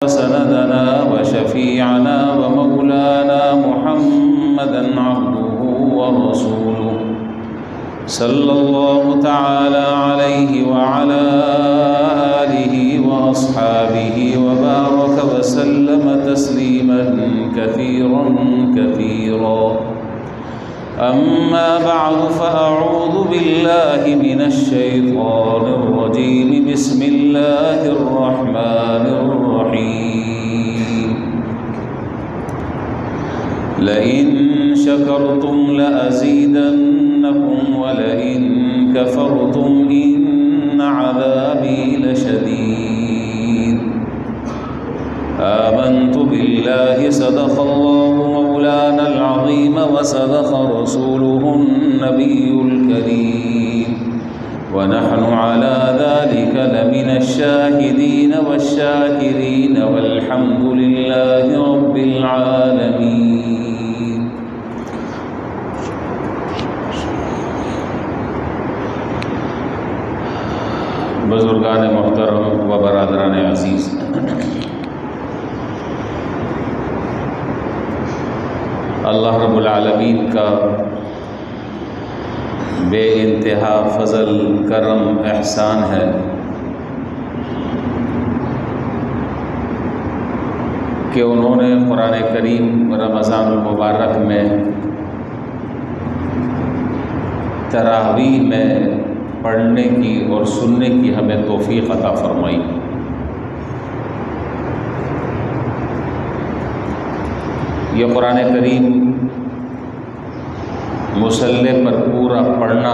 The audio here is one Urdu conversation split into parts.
سندنا وشفيعنا ومولانا محمدا عبده ورسوله صلى الله تعالى عليه وعلى آله وأصحابه وبارك وسلم تسليما كثيرا كثيرا. أما بعد فأعوذ بالله من الشيطان الرجيم. بسم الله الرحمن الرحيم. لئن شكرتم لأزيدنكم ولئن كفرتم إن عذابي لشديد. آمنت بالله صدق الله مولانا العظيم وصدق رسوله النبي الكريم ونحن على ذلك لمن الشاهدين والشاكرين والحمد لله رب العالمين. بزرگان محترم و برادران عزیز، اللہ رب العالمین کا بے انتہا فضل، کرم، احسان ہے کہ انہوں نے قرآن کریم رمضان المبارک میں تراویح میں پڑھنے کی اور سننے کی ہمیں توفیق عطا فرمائی. یہ قرآن کریم مصلی پر پورا پڑھنا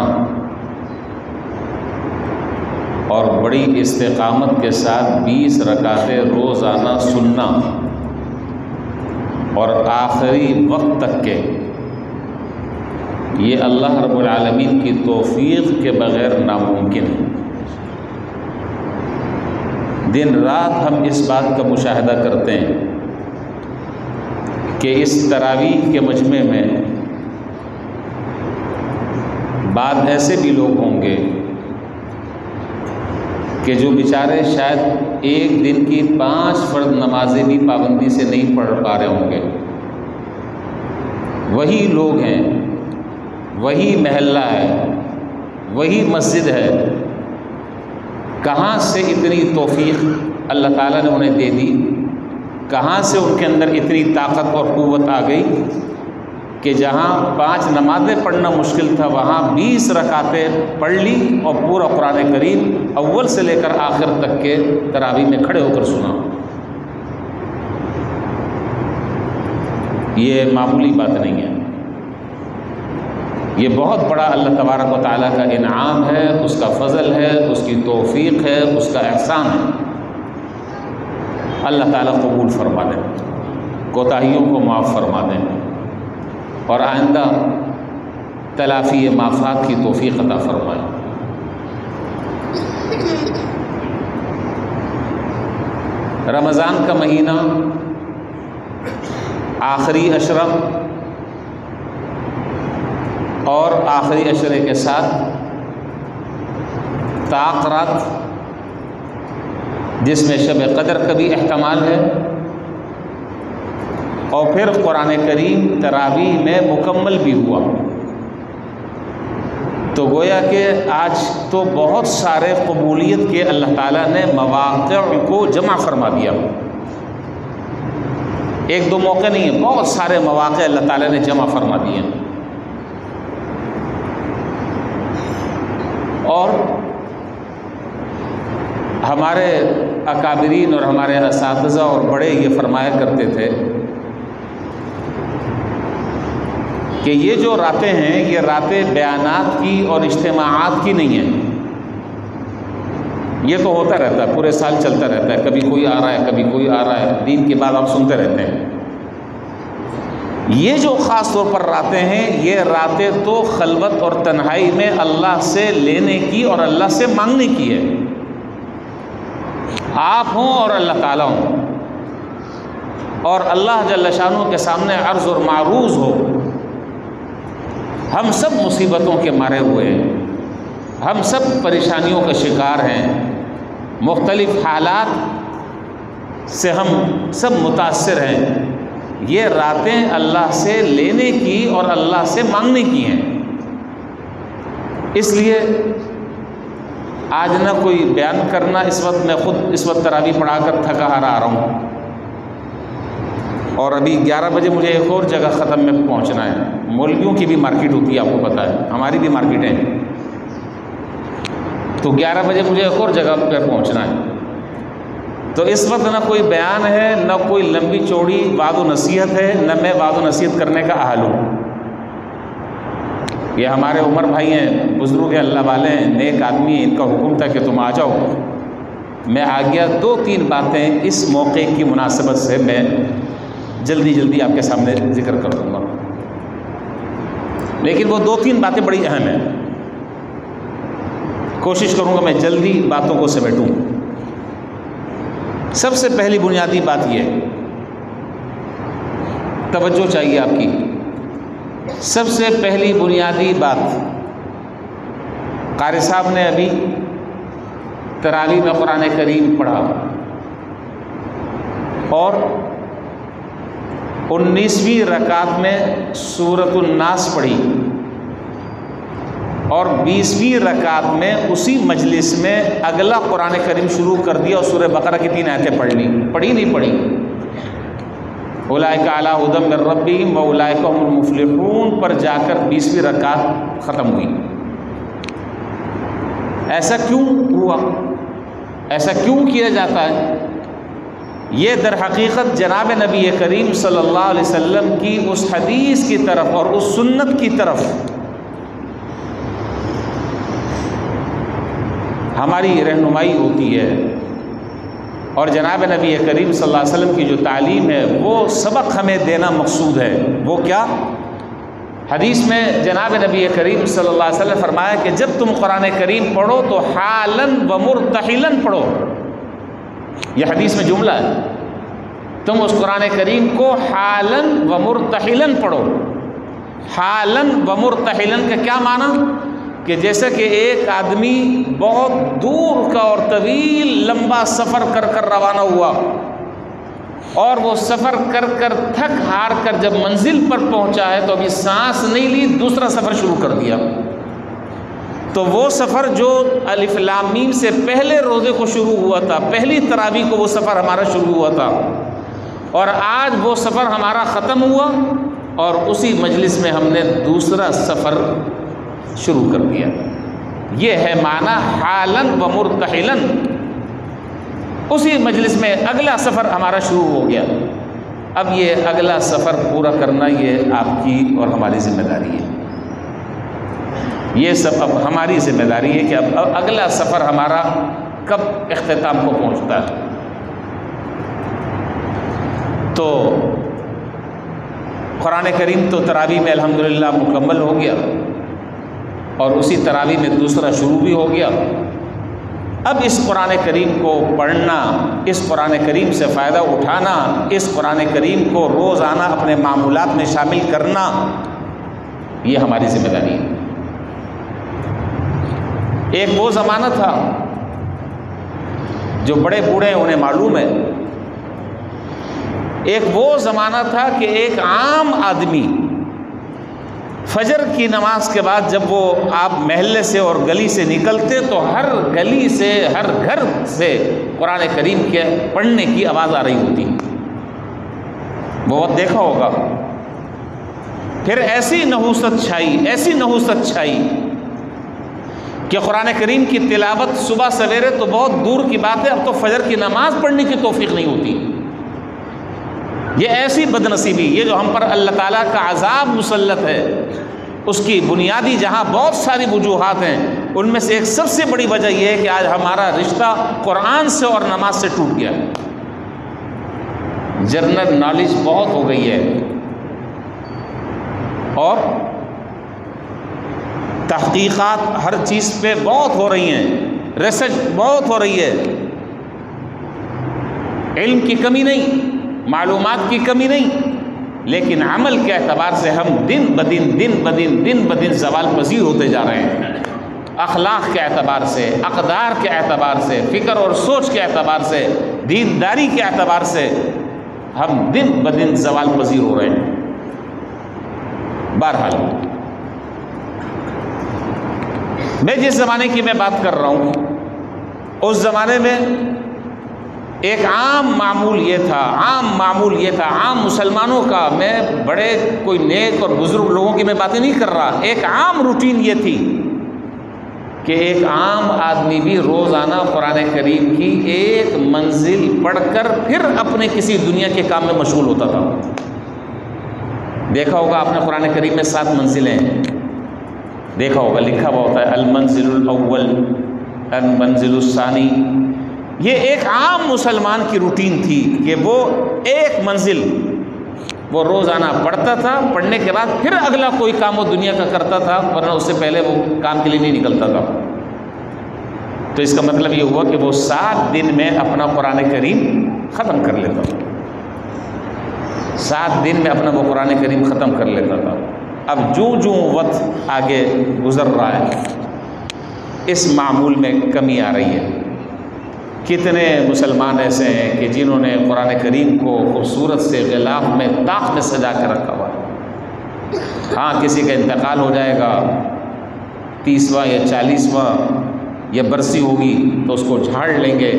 اور بڑی استقامت کے ساتھ 20 رکعتیں روزانہ سننا اور آخری وقت تک کے، یہ اللہ رب العالمین کی توفیق کے بغیر ناممکن ہے. دن رات ہم اس بات کا مشاہدہ کرتے ہیں کہ اس تراویح کے مجمع میں بعض ایسے بھی لوگ ہوں گے کہ جو بیچارے شاید ایک دن کی 5 فرض نمازیں بھی پابندی سے نہیں پڑھ پا رہے ہوں گے. وہی لوگ ہیں، وہی محلہ ہے، وہی مسجد ہے. کہاں سے اتنی توفیق اللہ تعالیٰ نے انہیں دے دی؟ کہاں سے ان کے اندر اتنی طاقت اور قوت آ گئی کہ جہاں 5 نمازیں پڑھنا مشکل تھا وہاں 20 رکعتیں پڑھ لی اور پورا قرآن کریم اول سے لے کر آخر تک کے تراویح میں کھڑے ہو کر سنا. یہ معمولی بات نہیں ہے، یہ بہت بڑا اللہ تبارک و تعالیٰ کا انعام ہے، اس کا فضل ہے، اس کی توفیق ہے، اس کا احسان ہے. اللہ تعالیٰ قبول فرما دیں، کوتاہیوں کو معاف فرما دیں اور آئندہ تلافی معافات کی توفیق عطا فرمائیں. رمضان کا مہینہ آخری عشرہ اور آخری عشرے کے ساتھ تاخرات، جس میں شب قدر کا بھی احتمال ہے، اور پھر قرآن کریم تراویح میں مکمل بھی ہوا. تو گویا کہ آج تو بہت سارے قبولیت کے اللہ تعالیٰ نے مواقع کو جمع فرما دیا. ایک دو موقع نہیں ہے، بہت سارے مواقع اللہ تعالیٰ نے جمع فرما دیے. اور ہمارے اکابرین اور ہمارے اساتذہ اور بڑے یہ فرمایا کرتے تھے کہ یہ جو راتیں ہیں یہ راتیں بیانات کی اور اجتماعات کی نہیں ہیں. یہ تو ہوتا رہتا ہے، پورے سال چلتا رہتا ہے، کبھی کوئی آ رہا ہے کبھی کوئی آ رہا ہے، دین کی بات آپ سنتے رہتے ہیں. یہ جو خاص طور پر راتیں ہیں یہ راتیں تو خلوت اور تنہائی میں اللہ سے لینے کی اور اللہ سے مانگنے کی ہے. آپ ہوں اور اللہ تعالیٰ ہوں اور اللہ جل شانہ کے سامنے عرض اور معروض ہو. ہم سب مصیبتوں کے مارے ہوئے ہیں، ہم سب پریشانیوں کا شکار ہیں، مختلف حالات سے ہم سب متاثر ہیں. یہ راتیں اللہ سے لینے کی اور اللہ سے مانگنے کی ہیں. اس لیے آج نہ کوئی بیان کرنا، اس وقت میں خود اس وقت تراویح پڑھا کر تھکا ہارا آ رہا ہوں، اور ابھی 11 بجے مجھے ایک اور جگہ ختم میں پہنچنا ہے. مولویوں کی بھی مارکیٹ ہوتی ہے، آپ کو پتہ ہے، ہماری بھی مارکیٹیں ہیں. تو 11 بجے مجھے ایک اور جگہ پہ پہنچنا ہے. تو اس وقت نہ کوئی بیان ہے، نہ کوئی لمبی چوڑی وعظ و نصیحت ہے، نہ میں وعظ و نصیحت کرنے کا اہل ہوں. یہ ہمارے عمر بھائی ہیں، بزرگ ہیں، اللہ والے ہیں، نیک آدمی ہیں، ان کا حکم تھا کہ تم آ جاؤ. میں آ گیا. 2-3 باتیں اس موقع کی مناسبت سے میں جلدی آپ کے سامنے ذکر کر دوں گا، لیکن وہ 2-3 باتیں بڑی اہم ہیں. کوشش کروں گا میں جلدی باتوں کو سمیٹوں. سب سے پہلی بنیادی بات یہ ہے، توجہ چاہیے آپ کی. سب سے پہلی بنیادی بات، قاری صاحب نے ابھی تراویح میں قرآن کریم پڑھا اور 19ویں رکعت میں سورۃ الناس پڑھی، اور 20ویں رکعت میں اسی مجلس میں اگلا قرآن کریم شروع کر دیا اور سورہ بقرہ کی 3 آیتیں پڑھ لی. پڑھی نہیں پڑھی؟ اولئک علی ھدی من ربہم واولئک ھم المفلحون پر جا کر 20ویں رکعت ختم ہوئی. ایسا کیوں ہوا؟ ایسا کیوں کیا جاتا ہے؟ یہ در حقیقت جناب نبی کریم صلی اللہ علیہ وسلم کی اس حدیث کی طرف اور اس سنت کی طرف ہماری رہنمائی ہوتی ہے، اور جناب نبی کریم صلی اللہ علیہ وسلم کی جو تعلیم ہے وہ سبق ہمیں دینا مقصود ہے. وہ کیا؟ حدیث میں جناب نبی کریم صلی اللہ علیہ وسلم نے فرمایا کہ جب تم قرآن کریم پڑھو تو حالاً و مرتحلاً پڑھو. یہ حدیث میں جملہ ہے. تم اس قرآن کریم کو حالاً و مرتحلاً پڑھو. حالاً و مرتحلاً کا کیا معنی؟ کہ جیسا کہ ایک آدمی بہت دور کا اور طویل لمبا سفر کر کر روانہ ہوا، اور وہ سفر کر کر تھک ہار کر جب منزل پر پہنچا ہے تو ابھی سانس نہیں لی، دوسرا سفر شروع کر دیا. تو وہ سفر جو الف لام میم سے پہلے روزے کو شروع ہوا تھا، پہلی تراویح کو وہ سفر ہمارا شروع ہوا تھا، اور آج وہ سفر ہمارا ختم ہوا اور اسی مجلس میں ہم نے دوسرا سفر شروع کر دیا. یہ ہے معنی حالاً و مرتحلاً. اسی مجلس میں اگلا سفر ہمارا شروع ہو گیا. اب یہ اگلا سفر پورا کرنا یہ آپ کی اور ہماری ذمہ داری ہے. یہ سب اب ہماری ذمہ داری ہے کہ اب اگلا سفر ہمارا کب اختتام کو پہنچتا ہے. تو قرآن کریم تو تراویح میں الحمدللہ مکمل ہو گیا، اور اسی تراویح میں دوسرا شروع بھی ہو گیا. اب اس قرآن کریم کو پڑھنا، اس قرآن کریم سے فائدہ اٹھانا، اس قرآن کریم کو روزانہ اپنے معمولات میں شامل کرنا، یہ ہماری ذمہ داری ہے. ایک وہ زمانہ تھا، جو بڑے بوڑھے ہیں انہیں معلوم ہے، ایک وہ زمانہ تھا کہ ایک عام آدمی فجر کی نماز کے بعد جب وہ آپ محلے سے اور گلی سے نکلتے تو ہر گلی سے، ہر گھر سے قرآن کریم کے پڑھنے کی آواز آ رہی ہوتی. بہت دیکھا ہوگا. پھر ایسی نحوست چھائی کہ قرآن کریم کی تلاوت صبح سویرے تو بہت دور کی بات ہے، اب تو فجر کی نماز پڑھنے کی توفیق نہیں ہوتی. یہ ایسی بدنصیبی، یہ جو ہم پر اللہ تعالیٰ کا عذاب مسلط ہے، اس کی بنیادی جہاں بہت ساری وجوہات ہیں، ان میں سے ایک سب سے بڑی وجہ یہ ہے کہ آج ہمارا رشتہ قرآن سے اور نماز سے ٹوٹ گیا. جنرل نالج بہت ہو گئی ہے، اور تحقیقات ہر چیز پہ بہت ہو رہی ہیں، ریسرچ بہت ہو رہی ہے. علم کی کمی نہیں، معلومات کی کمی نہیں، لیکن عمل کے اعتبار سے ہم دن بدن زوال پذیر ہوتے جا رہے ہیں. اخلاق کے اعتبار سے، اقدار کے اعتبار سے، فکر اور سوچ کے اعتبار سے دینداری کے اعتبار سے ہم دن بدن زوال پذیر ہو رہے ہیں۔ بہرحال میں جس زمانے کی میں بات کر رہا ہوں، اس زمانے میں ایک عام معمول یہ تھا عام مسلمانوں کا، میں بڑے کوئی نیک اور بزرگ لوگوں کی میں باتیں نہیں کر رہا، ایک عام روٹین یہ تھی کہ ایک عام آدمی بھی روزانہ قرآن کریم کی ایک منزل پڑھ کر پھر اپنے کسی دنیا کے کام میں مشغول ہوتا تھا۔ دیکھا ہوگا آپ نے قرآن کریم میں 7 منزلیں ہیں، دیکھا ہوگا لکھا ہوا ہوتا ہے المنزل الاول، المنزل الثانی۔ یہ ایک عام مسلمان کی روٹین تھی کہ وہ ایک منزل وہ روزانہ پڑھتا تھا، پڑھنے کے بعد پھر اگلا کوئی کام وہ دنیا کا کرتا تھا، ورنہ اس سے پہلے وہ کام کے لیے نہیں نکلتا تھا۔ تو اس کا مطلب یہ ہوا کہ وہ 7 دن میں اپنا قرآن کریم ختم کر لیتا تھا، 7 دن میں اپنا وہ قرآن کریم ختم کر لیتا تھا۔ اب جو وقت آگے گزر رہا ہے، اس معمول میں کمی آ رہی ہے۔ کتنے مسلمان ایسے ہیں کہ جنہوں نے قرآن کریم کو خوبصورت سے غلاف میں طاق میں سجا کر رکھا ہوا ہے۔ ہاں کسی کا انتقال ہو جائے گا، 30واں یا 40واں یا برسی ہوگی تو اس کو جھاڑ لیں گے،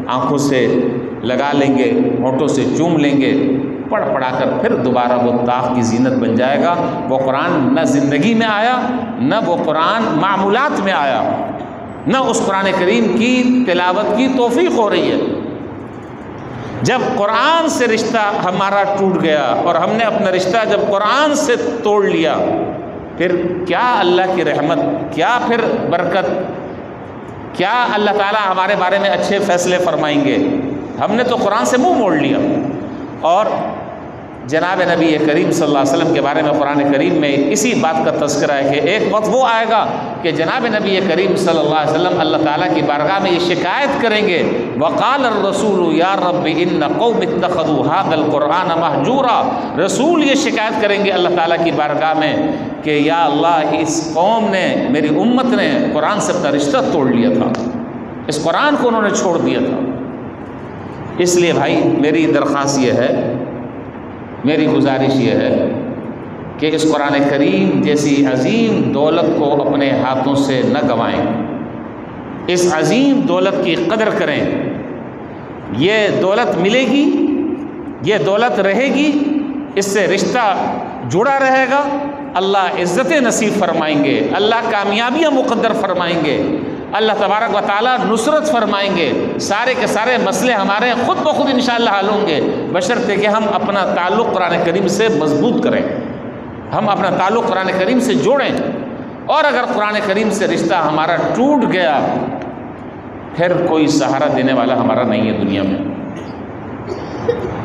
آنکھوں سے لگا لیں گے، ہونٹوں سے چوم لیں گے، پڑھا کر پھر دوبارہ وہ طاق کی زینت بن جائے گا۔ وہ قرآن نہ زندگی میں آیا، نہ وہ قرآن معمولات میں آیا، نہ اس قرآن کریم کی تلاوت کی توفیق ہو رہی ہے۔ جب قرآن سے رشتہ ہمارا ٹوٹ گیا اور ہم نے اپنا رشتہ جب قرآن سے توڑ لیا، پھر کیا اللہ کی رحمت، کیا پھر برکت، کیا اللہ تعالیٰ ہمارے بارے میں اچھے فیصلے فرمائیں گے؟ ہم نے تو قرآن سے منہ موڑ لیا۔ اور جناب نبی کریم صلی اللہ علیہ وسلم کے بارے میں قرآن کریم میں اسی بات کا تذکرہ ہے کہ ایک وقت وہ آئے گا کہ جناب نبی کریم صلی اللہ علیہ وسلم اللہ تعالیٰ کی بارگاہ میں یہ شکایت کریں گے، وقال الرسول یا رب ان قوم اتخذوا هذا القرآن مہجورا۔ رسول یہ شکایت کریں گے اللہ تعالیٰ کی بارگاہ میں کہ یا اللہ اس قوم نے، میری امت نے قرآن سے اپنا رشتہ توڑ لیا تھا، اس قرآن کو انہوں نے چھوڑ دیا تھا۔ اس لیے بھائی میری درخواست یہ ہے، میری گزارش یہ ہے کہ اس قرآن کریم جیسی عظیم دولت کو اپنے ہاتھوں سے نہ گنوائیں، اس عظیم دولت کی قدر کریں۔ یہ دولت ملے گی، یہ دولت رہے گی، اس سے رشتہ جڑا رہے گا، اللہ عزتیں نصیب فرمائیں گے، اللہ کامیابیاں مقدر فرمائیں گے، اللہ تبارک و تعالیٰ نصرت فرمائیں گے، سارے کے سارے مسئلے ہمارے خود بخود انشاءاللہ حل ہوں گے، بشرطے کہ ہم اپنا تعلق قرآن کریم سے مضبوط کریں، ہم اپنا تعلق قرآن کریم سے جوڑیں۔ اور اگر قرآن کریم سے رشتہ ہمارا ٹوٹ گیا، پھر کوئی سہارا دینے والا ہمارا نہیں ہے دنیا میں۔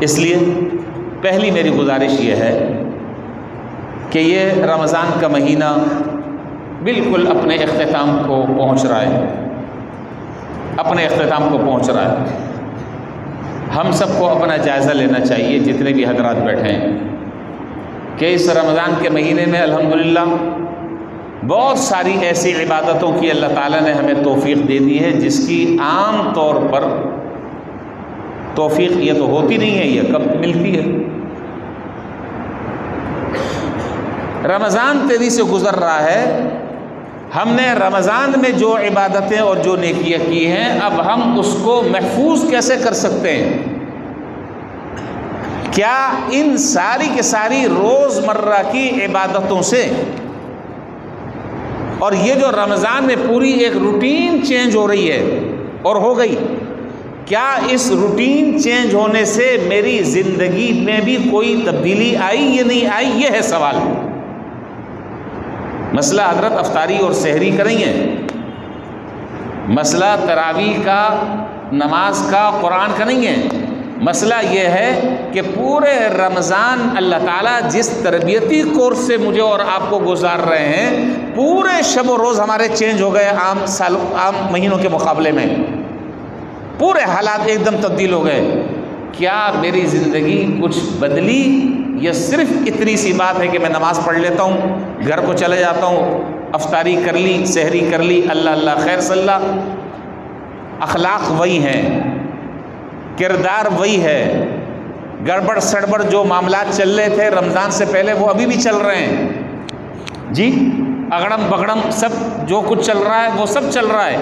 اس لیے پہلی میری گزارش یہ ہے کہ یہ رمضان کا مہینہ بالکل اپنے اختتام کو پہنچ رہا ہے، اپنے اختتام کو پہنچ رہا ہے۔ ہم سب کو اپنا جائزہ لینا چاہیے، جتنے بھی حضرات بیٹھے ہیں، کہ اس رمضان کے مہینے میں الحمدللہ بہت ساری ایسی عبادتوں کی اللہ تعالیٰ نے ہمیں توفیق دے دی ہے جس کی عام طور پر توفیق یہ تو ہوتی نہیں ہے، یہ کب ملتی ہے۔ رمضان تیزی سے گزر رہا ہے، ہم نے رمضان میں جو عبادتیں اور جو نیکیاں کی ہیں، اب ہم اس کو محفوظ کیسے کر سکتے ہیں؟ کیا ان ساری کے ساری روزمرہ کی عبادتوں سے، اور یہ جو رمضان میں پوری ایک روٹین چینج ہو رہی ہے اور ہو گئی، کیا اس روٹین چینج ہونے سے میری زندگی میں بھی کوئی تبدیلی آئی یا نہیں آئی؟ یہ ہے سوال۔ مسئلہ حضرت افطاری اور سحری کا نہیں ہے، مسئلہ تراویح کا، نماز کا، قرآن کا نہیں ہے۔ مسئلہ یہ ہے کہ پورے رمضان اللہ تعالیٰ جس تربیتی کورس سے مجھے اور آپ کو گزار رہے ہیں، پورے شب و روز ہمارے چینج ہو گئے عام مہینوں کے مقابلے میں، پورے حالات ایک دم تبدیل ہو گئے۔ کیا میری زندگی کچھ بدلی، یا صرف اتنی سی بات ہے کہ میں نماز پڑھ لیتا ہوں، گھر کو چلے جاتا ہوں، افطاری کر لی، سحری کر لی، اللہ اللہ خیر صلی اللہ، اخلاق وہی ہیں، کردار وہی ہے. گڑبڑ سڑبڑ جو معاملات چل رہے تھے رمضان سے پہلے وہ ابھی بھی چل رہے ہیں جی. اگڑم بگڑم سب جو کچھ چل رہا ہے وہ سب چل رہا ہے.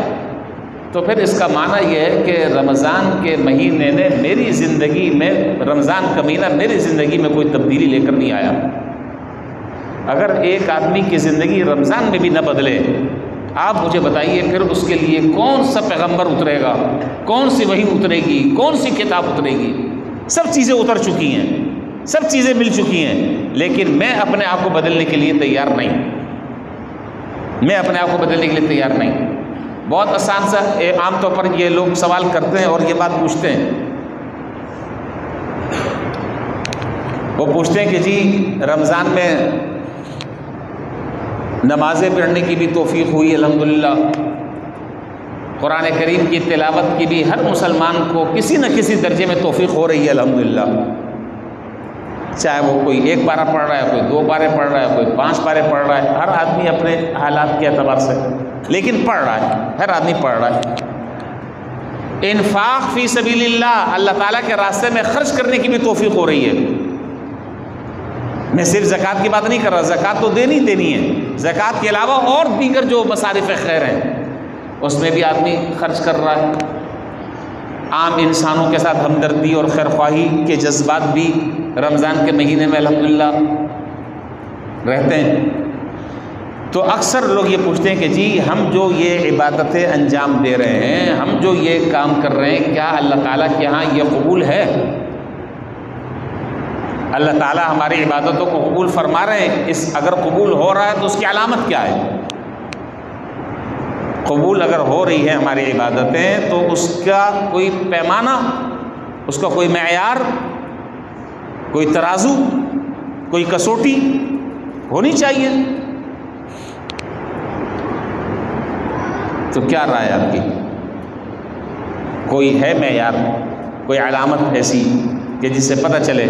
تو پھر اس کا معنی یہ ہے کہ رمضان کے مہینے نے میری زندگی میں، رمضان کا مہینہ میری زندگی میں کوئی تبدیلی لے کر نہیں آیا. اگر ایک آدمی کی زندگی رمضان میں بھی نہ بدلے، آپ مجھے بتائیے پھر اس کے لیے کون سا پیغمبر اترے گا، کون سی وحی اترے گی، کون سی کتاب اترے گی؟ سب چیزیں اتر چکی ہیں، سب چیزیں مل چکی ہیں، لیکن میں اپنے آپ کو بدلنے کے لیے تیار نہیں. میں اپنے آپ کو بدلنے کے لیے تیار نہیں. بہت آسان سا عام طور پر یہ لوگ سوال کرتے ہیں اور یہ بات پوچھتے ہیں. وہ پوچھتے ہیں کہ جی رمضان میں نمازیں پڑھنے کی بھی توفیق ہوئی الحمدللہ، قرآن کریم کی تلاوت کی بھی ہر مسلمان کو کسی نہ کسی درجے میں توفیق ہو رہی ہے الحمدللہ. چاہے وہ کوئی 1 پارہ پڑھ رہا ہے، کوئی 2 پارے پڑھ رہا ہے، کوئی 5 پارے پڑھ رہا ہے، ہر آدمی اپنے حالات کے اعتبار سے لیکن پڑھ رہا ہے، ہر آدمی پڑھ رہا ہے. انفاق فی سبیل اللہ، اللہ تعالیٰ کے راستے میں خرچ کرنے کی بھی توفیق ہو رہی ہے. میں صرف زکوٰۃ کی بات نہیں کر رہا، زکوٰۃ تو دینی ہے، زکوٰۃ کے علاوہ اور دیگر جو مصارف خیر ہیں اس میں بھی آدمی خرچ کر رہا ہے. عام انسانوں کے ساتھ ہمدردی اور خیرخواہی کے جذبات بھی رمضان کے مہینے میں الحمدللہ رہتے ہیں. تو اکثر لوگ یہ پوچھتے ہیں کہ جی ہم جو یہ عبادتیں انجام دے رہے ہیں، ہم جو یہ کام کر رہے ہیں، کیا اللہ تعالیٰ کے ہاں یہ قبول ہے؟ اللہ تعالیٰ ہماری عبادتوں کو قبول فرما رہے ہیں؟ اگر قبول ہو رہا ہے تو اس کی علامت کیا ہے؟ قبول اگر ہو رہی ہے ہماری عبادتیں تو اس کا کوئی پیمانہ، اس کا کوئی معیار، کوئی ترازو، کوئی کسوٹی ہونی چاہیے. تو کیا رائے آپ کی؟ کوئی ہے معیار، کوئی علامت ایسی کہ جس سے پتہ چلے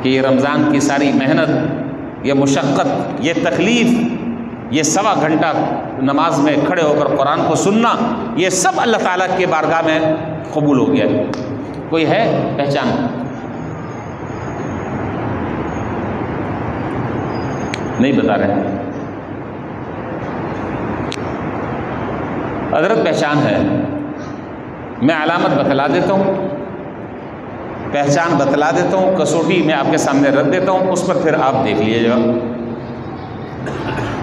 کہ یہ رمضان کی ساری محنت، یہ مشقت، یہ تکلیف، یہ 1.25 گھنٹہ نماز میں کھڑے ہو کر قرآن کو سننا، یہ سب اللہ تعالیٰ کے بارگاہ میں قبول ہو گیا ہے؟ کوئی ہے پہچان؟ نہیں بتا رہے. حضرت پہچان ہے، میں علامت بتلا دیتا ہوں، پہچان بتلا دیتا ہوں، کسوٹی میں آپ کے سامنے رکھ دیتا ہوں، اس پر پھر آپ دیکھ لیجیے گا.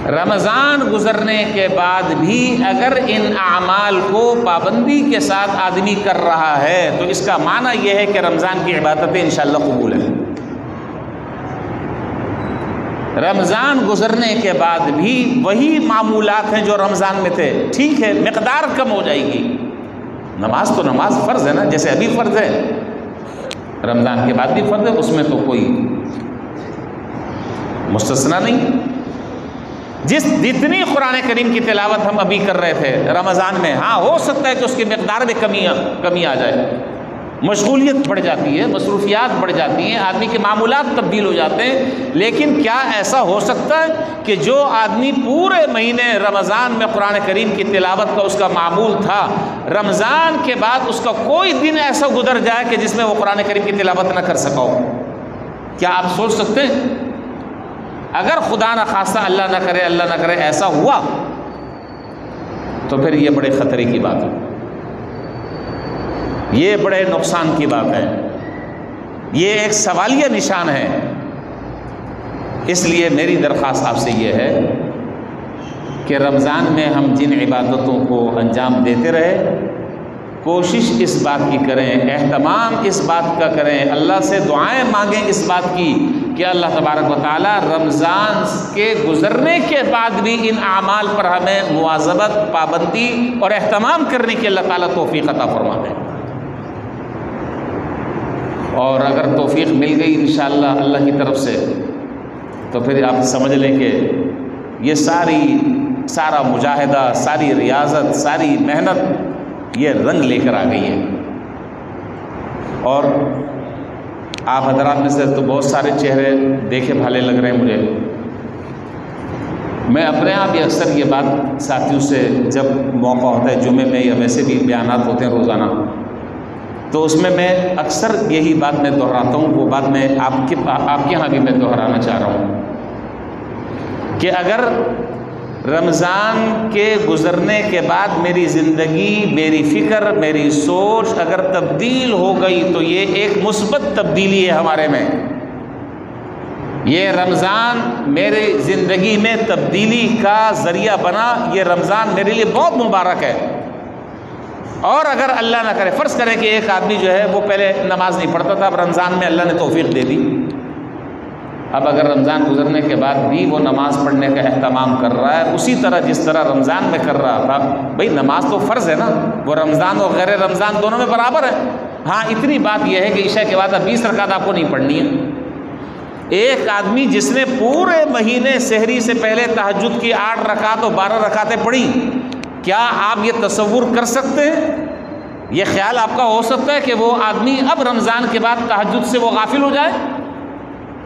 رمضان گزرنے کے بعد بھی اگر ان اعمال کو پابندی کے ساتھ آدمی کر رہا ہے تو اس کا معنی یہ ہے کہ رمضان کی عبادتیں انشاءاللہ قبول ہیں. رمضان گزرنے کے بعد بھی وہی معمولات ہیں جو رمضان میں تھے، ٹھیک ہے مقدار کم ہو جائے گی. نماز تو نماز فرض ہے نا، جیسے ابھی فرض ہے رمضان کے بعد بھی فرض ہے، اس میں تو کوئی مستثنا نہیں. جتنی قرآن کریم کی تلاوت ہم ابھی کر رہے تھے رمضان میں، ہاں ہو سکتا ہے کہ اس کی مقدار میں کمی آ جائے، مشغولیت بڑھ جاتی ہے، مصروفیات بڑھ جاتی ہیں، آدمی کے معمولات تبدیل ہو جاتے ہیں. لیکن کیا ایسا ہو سکتا ہے کہ جو آدمی پورے مہینے رمضان میں قرآن کریم کی تلاوت کا اس کا معمول تھا، رمضان کے بعد اس کا کوئی دن ایسا گزر جائے کہ جس میں وہ قرآن کریم کی تلاوت نہ کر سکا ہو؟ کیا آپ سوچ سکتے ہیں؟ اگر خدا نہ خواستہ اللہ نہ کرے ایسا ہوا تو پھر یہ بڑے خطرے کی بات ہے، یہ بڑے نقصان کی بات ہے، یہ ایک سوالیہ نشان ہے. اس لیے میری درخواست آپ سے یہ ہے کہ رمضان میں ہم جن عبادتوں کو انجام دیتے رہے، کوشش اس بات کی کریں، اہتمام اس بات کا کریں، اللہ سے دعائیں مانگیں اس بات کی کہ اللہ تبارک و تعالیٰ رمضان کے گزرنے کے بعد بھی ان اعمال پر ہمیں مواظبت، پابندی اور اہتمام کرنے کی اللہ تعالیٰ توفیق عطا فرما دے. اور اگر توفیق مل گئی انشاءاللہ اللہ کی طرف سے تو پھر آپ سمجھ لیں کہ یہ سارا مجاہدہ، ساری ریاضت، ساری محنت یہ رنگ لے کر آ گئی ہے. اور آپ حضرات میں سے تو بہت سارے چہرے دیکھے بھالے لگ رہے ہیں مجھے. میں اپنے آپ ہی اکثر یہ بات ساتھیوں سے جب موقع ہوتا ہے جمعے میں یا ویسے بھی بیانات ہوتے ہیں روزانہ، تو اس میں اکثر یہی بات میں دہراتا ہوں، وہ بات میں آپ کے یہاں بھی میں دہرانا چاہ رہا ہوں کہ اگر رمضان کے گزرنے کے بعد میری زندگی، میری فکر، میری سوچ اگر تبدیل ہو گئی تو یہ ایک مثبت تبدیلی ہے ہمارے میں۔ یہ رمضان میری زندگی میں تبدیلی کا ذریعہ بنا، یہ رمضان میرے لیے بہت مبارک ہے۔ اور اگر اللہ نہ کرے، فرض کریں کہ ایک آدمی جو ہے وہ پہلے نماز نہیں پڑھتا تھا، اب رمضان میں اللہ نے توفیق دے دی، اب اگر رمضان گزرنے کے بعد بھی وہ نماز پڑھنے کا اہتمام کر رہا ہے اسی طرح جس طرح رمضان میں کر رہا تھا، بھئی نماز تو فرض ہے نا، وہ رمضان اور غیر رمضان دونوں میں برابر ہے۔ ہاں اتنی بات یہ ہے کہ عشاء کے بعد اب 20 رکعت آپ کو نہیں پڑھنی ہے۔ ایک آدمی جس نے پورے مہینے سحری سے پہلے تہجد کی 8 رکعت اور 12 رکعتیں پڑھی، کیا آپ یہ تصور کر سکتے ہیں، یہ خیال آپ کا ہو سکتا ہے کہ وہ آدمی اب رمضان کے بعد تہجد سے وہ غافل ہو جائے،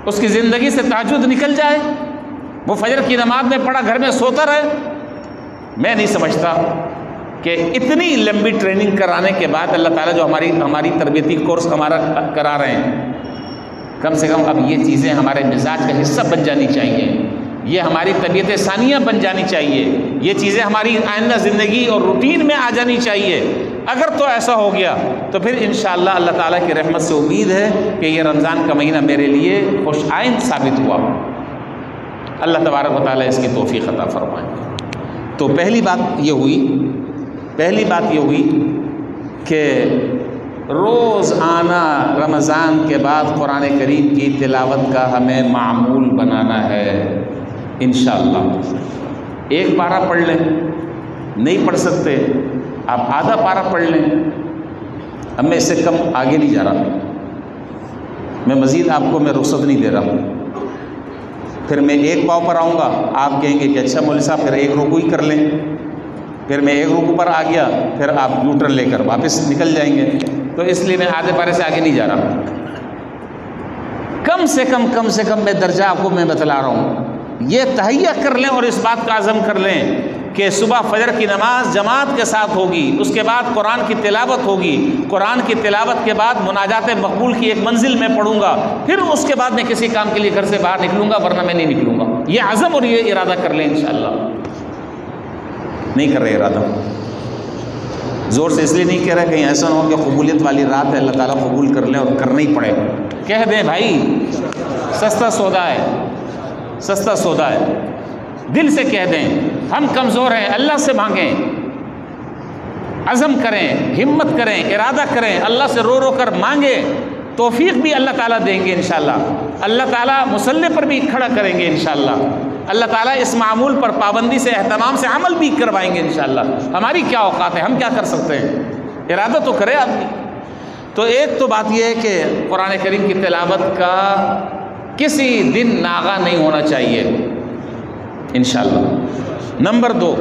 اس کی زندگی سے تہجد نکل جائے، وہ فجر کی نماز میں پڑھا گھر میں سوتا رہے؟ میں نہیں سمجھتا کہ اتنی لمبی ٹریننگ کرانے کے بعد اللہ تعالیٰ جو ہماری تربیتی کورس ہمارا کرا رہے ہیں، کم سے کم اب یہ چیزیں ہمارے مزاج کا حصہ بن جانی چاہیے، یہ ہماری طبیعت ثانیہ بن جانی چاہیے، یہ چیزیں ہماری آئندہ زندگی اور روٹین میں آ جانی چاہیے۔ اگر تو ایسا ہو گیا تو پھر انشاءاللہ اللہ تعالیٰ کی رحمت سے امید ہے کہ یہ رمضان کا مہینہ میرے لیے خوش آئند ثابت ہوا۔ اللہ تبارک و تعالیٰ اس کی توفیق عطا فرمائے۔ تو پہلی بات یہ ہوئی کہ روز آنا رمضان کے بعد قرآن کریم کی تلاوت کا ہمیں معمول بنانا ہے انشاءاللہ۔ ایک پارہ پڑھ لیں، نہیں پڑھ سکتے آپ آدھا پارہ پڑھ لیں، اب میں اس سے کم آگے نہیں جا رہا، میں مزید آپ کو رخصت نہیں دے رہا ہوں۔ پھر میں ایک پاؤں پر آؤں گا، آپ کہیں گے کہ اچھا مولوی صاحب پھر ایک رکوع ہی کر لیں، پھر میں ایک رکوع پر آ گیا، پھر آپ یو ٹرن لے کر واپس نکل جائیں گے، تو اس لیے میں آدھے پارے سے آگے نہیں جا رہا۔ کم سے کم میں درجہ آپ کو میں بتلا رہا ہوں، یہ تہیہ کر لیں اور اس بات کا عزم کر لیں کہ صبح فجر کی نماز جماعت کے ساتھ ہوگی، اس کے بعد قرآن کی تلاوت ہوگی، قرآن کی تلاوت کے بعد مناجات مقبول کی ایک منزل میں پڑھوں گا، پھر اس کے بعد میں کسی کام کے لیے گھر سے باہر نکلوں گا، ورنہ میں نہیں نکلوں گا۔ یہ عزم اور یہ ارادہ کر لیں انشاءاللہ۔ نہیں کر رہے ارادہ، زور سے اس لیے نہیں کہہ رہے کہیں ایسا نہ ہو کہ قبولیت والی رات ہے، اللہ تعالیٰ قبول کر لیں اور کرنا ہی پڑے۔ کہہ دیں بھائی سستا سودا ہے، دل سے کہہ دیں ہم کمزور ہیں، اللہ سے مانگیں، عزم کریں، ہمت کریں، ارادہ کریں، اللہ سے رو کر مانگیں، توفیق بھی اللہ تعالیٰ دیں گے انشاءاللہ، اللہ تعالیٰ مصلی پر بھی کھڑا کریں گے انشاءاللہ، اللہ تعالیٰ اس معمول پر پابندی سے اہتمام سے عمل بھی کروائیں گے انشاءاللہ۔ ہماری کیا اوقات ہے، ہم کیا کر سکتے ہیں، ارادہ تو کرے آدمی۔ تو ایک تو بات یہ ہے کہ قرآن کریم کی تلاوت کا کسی دن ناغہ نہیں ہونا چاہیے انشاءاللہ۔ نمبر 2،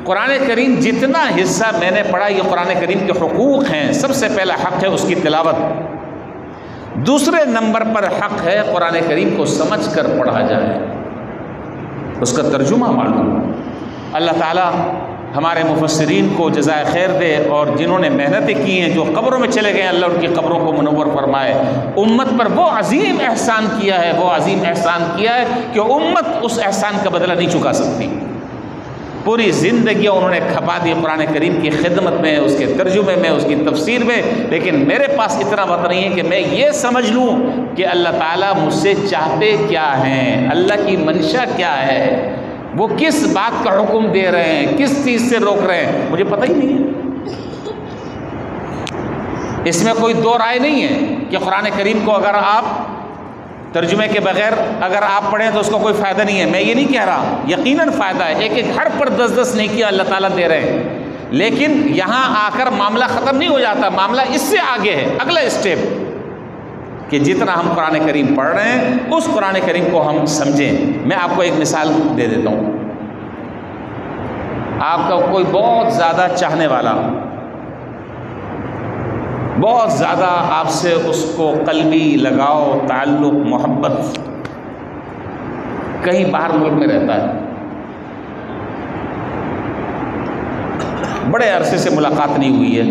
قرآن کریم جتنا حصہ میں نے پڑھا یہ قرآن کریم کے حقوق ہیں، سب سے پہلا حق ہے اس کی تلاوت، دوسرے نمبر پر حق ہے قرآن کریم کو سمجھ کر پڑھا جائے، اس کا ترجمہ معلوم ہو۔ اللہ تعالیٰ ہمارے مفسرین کو جزائے خیر دے، اور جنہوں نے محنتیں کی ہیں، جو قبروں میں چلے گئے ہیں، اللہ ان کی قبروں کو منور فرمائے۔ امت پر وہ عظیم احسان کیا ہے کہ امت اس احسان کا بدلہ نہیں چکا سکتی۔ پوری زندگی انہوں نے کھپا دی قرآن کریم کی خدمت میں، اس کے ترجمے میں، اس کی تفسیر میں، لیکن میرے پاس اتنا وقت نہیں ہے کہ میں یہ سمجھ لوں کہ اللہ تعالیٰ مجھ سے چاہتے کیا ہیں، اللہ کی منشا کیا ہے، وہ کس بات کا حکم دے رہے ہیں، کس چیز سے روک رہے ہیں، مجھے پتہ ہی نہیں ہے۔ اس میں کوئی دو رائے نہیں ہے کہ قرآن کریم کو اگر آپ ترجمے کے بغیر اگر آپ پڑھیں تو اس کا کوئی فائدہ نہیں ہے، میں یہ نہیں کہہ رہا، یقیناً فائدہ ہے، ایک حرف پر 10 نیکیاں اللہ تعالیٰ دے رہے ہیں، لیکن یہاں آ کر معاملہ ختم نہیں ہو جاتا، معاملہ اس سے آگے ہے، اگلا اسٹیپ کہ جتنا ہم قرآن کریم پڑھ رہے ہیں اس قرآن کریم کو ہم سمجھیں۔ میں آپ کو ایک مثال دے دیتا ہوں، آپ کا کوئی بہت زیادہ چاہنے والا، بہت زیادہ آپ سے اس کو قلبی لگاؤ، تعلق، محبت، کہیں باہر ملک میں رہتا ہے، بڑے عرصے سے ملاقات نہیں ہوئی ہے،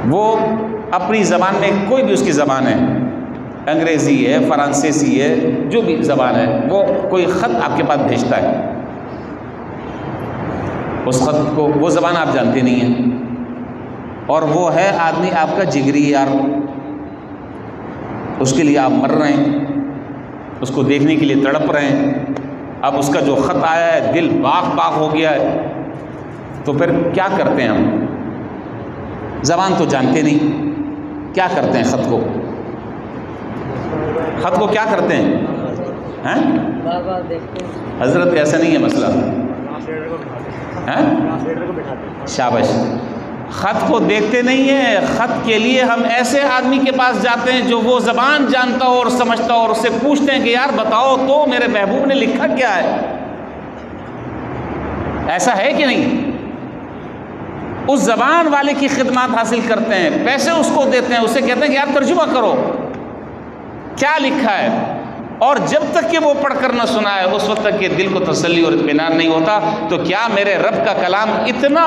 وہ اپنی زبان میں، کوئی بھی اس کی زبان ہے، انگریزی ہے، فرانسیسی ہے، جو بھی زبان ہے، وہ کوئی خط آپ کے پاس بھیجتا ہے، اس خط کو وہ زبان آپ جانتے نہیں ہیں، اور وہ ہے آدمی آپ کا جگری یار، اس کے لیے آپ مر رہے ہیں، اس کو دیکھنے کے لیے تڑپ رہے ہیں، اب اس کا جو خط آیا ہے دل باغ باغ ہو گیا ہے، تو پھر کیا کرتے ہیں ہم؟ زبان تو جانتے نہیں، کیا کرتے ہیں خط کو؟ خط کو کیا کرتے ہیں؟ حضرت ایسا نہیں ہے مسئلہ، شاباش، خط کو دیکھتے نہیں ہیں، خط کے لیے ہم ایسے آدمی کے پاس جاتے ہیں جو وہ زبان جانتا ہو اور سمجھتا ہو، اور اس سے پوچھتے ہیں کہ یار بتاؤ تو میرے محبوب نے لکھا کیا ہے؟ ایسا ہے کہ نہیں؟ اس زبان والے کی خدمات حاصل کرتے ہیں، پیسے اس کو دیتے ہیں، اسے کہتے ہیں کہ یار ترجمہ کرو کیا لکھا ہے، اور جب تک کہ وہ پڑھ کر نہ سنائے اس وقت تک کہ دل کو تسلی اور اطمینان نہیں ہوتا۔ تو کیا میرے رب کا کلام اتنا،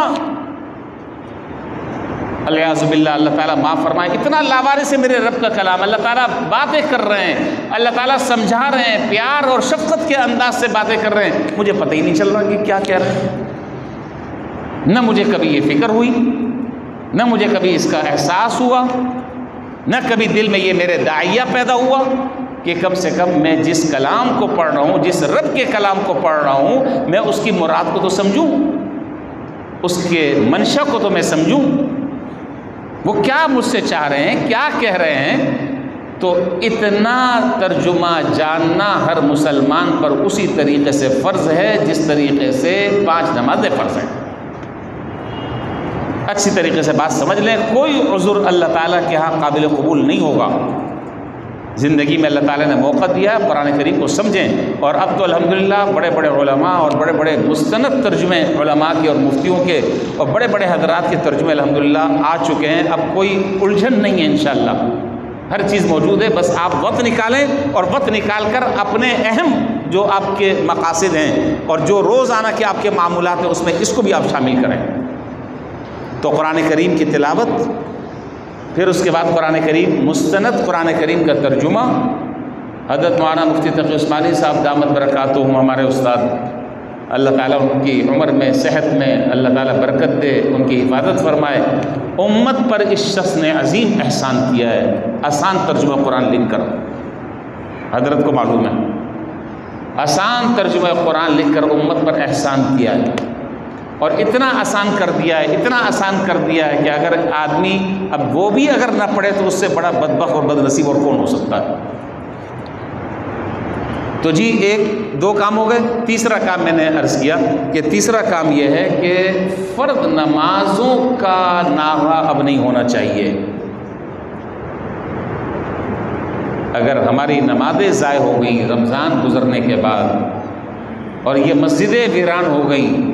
الیاذ باللہ، اللہ تعالیٰ معاف فرمائے، اتنا لاوارث ہے میرے رب کا کلام، اللہ تعالیٰ باتیں کر رہے ہیں، اللہ تعالیٰ سمجھا رہے ہیں، پیار اور شفقت کے انداز سے باتیں کر رہے ہیں، مجھے پتہ ہی نہیں چل رہا کہ کیا کہہ رہے ہیں، نہ مجھے کبھی یہ فکر ہوئی، نہ مجھے کبھی اس کا احساس ہوا، نہ کبھی دل میں یہ میرے داعیہ پیدا ہوا کہ کم سے کم میں جس کلام کو پڑھ رہا ہوں، جس رب کے کلام کو پڑھ رہا ہوں، میں اس کی مراد کو تو سمجھوں، اس کے منشا کو تو میں سمجھوں، وہ کیا مجھ سے چاہ رہے ہیں، کیا کہہ رہے ہیں۔ تو اتنا ترجمہ جاننا ہر مسلمان پر اسی طریقے سے فرض ہے جس طریقے سے 5 نمازیں فرض ہیں۔ اچھی طریقے سے بات سمجھ لیں، کوئی عذر اللہ تعالیٰ کے ہاں قابل قبول نہیں ہوگا۔ زندگی میں اللہ تعالیٰ نے موقع دیا، قرآن کریم کو سمجھیں، اور اب تو الحمدللہ بڑے بڑے علماء اور بڑے بڑے مستند ترجمے علماء کے اور مفتیوں کے اور بڑے بڑے حضرات کے ترجمے الحمدللہ آ چکے ہیں، اب کوئی الجھن نہیں ہے، انشاءاللہ ہر چیز موجود ہے، بس آپ وقت نکالیں، اور وقت نکال کر اپنے اہم جو آپ کے مقاصد ہیں اور جو روزانہ کے آپ کے معمولات ہیں اس میں اس کو بھی آپ شامل کریں۔ تو قرآن کریم کی تلاوت، پھر اس کے بعد قرآن کریم، مستند قرآن کریم کا ترجمہ، حضرت مولانا مفتی تقی عثمانی صاحب دامت برکاتہم ہمارے استاد، اللہ تعالیٰ ان کی عمر میں، صحت میں اللہ تعالیٰ برکت دے، ان کی حفاظت فرمائے۔ امت پر اس شخص نے عظیم احسان کیا ہے، آسان ترجمہ قرآن لکھ کر، حضرت کو معلوم ہے، آسان ترجمہ قرآن لکھ کر امت پر احسان کیا ہے، اور اتنا آسان کر دیا ہے، اتنا آسان کر دیا ہے کہ اگر آدمی اب وہ بھی اگر نہ پڑھے تو اس سے بڑا بدبخت اور بد نصیب اور کون ہو سکتا ہے۔ تو جی 2 کام ہو گئے، تیسرا کام میں نے عرض کیا کہ تیسرا کام یہ ہے کہ فرض نمازوں کا ناغہ اب نہیں ہونا چاہیے۔ اگر ہماری نمازیں ضائع ہو گئیں رمضان گزرنے کے بعد، اور یہ مسجدیں ویران ہو گئیں،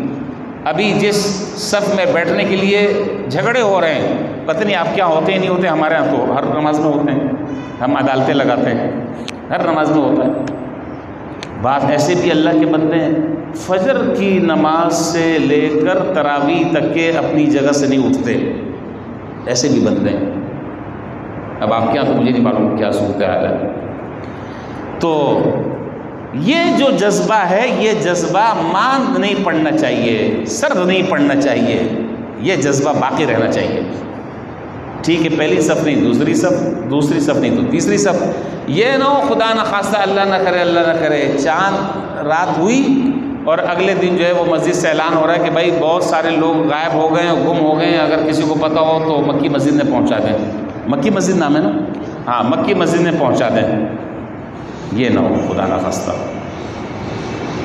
ابھی جس صف میں بیٹھنے کے لیے جھگڑے ہو رہے ہیں، پتہ نہیں آپ کیا ہوتے ہی نہیں ہوتے، ہمارے ہاں تو ہر نماز میں ہوتے ہیں، ہم عدالتیں لگاتے ہیں، ہر نماز میں ہوتا ہے۔ بات ایسے بھی اللہ کے بندے ہیں، فجر کی نماز سے لے کر تراویح تک کے اپنی جگہ سے نہیں اٹھتے، ایسے بھی بندے ہیں۔ اب آپ کیا، تو مجھے نہیں معلوم کیا صورتحال ہے۔ تو یہ جو جذبہ ہے، یہ جذبہ ماند نہیں پڑنا چاہیے، سرد نہیں پڑنا چاہیے، یہ جذبہ باقی رہنا چاہیے۔ ٹھیک ہے، پہلی صف نہیں دوسری صف، دوسری صف نہیں تو تیسری صف، یہ نہ ہو خدا نہ خواستہ، اللہ نہ کرے، اللہ نہ کرے، چاند رات ہوئی اور اگلے دن جو ہے وہ مسجد سے اعلان ہو رہا ہے کہ بھائی بہت سارے لوگ غائب ہو گئے ہیں، گم ہو گئے ہیں، اگر کسی کو پتہ ہو تو مکی مسجد میں پہنچا دیں۔ مکی مسجد نام ہے نا؟ ہاں، مکی مسجد میں پہنچا دیں۔ یہ نہ ہو خدا نہ خواستہ۔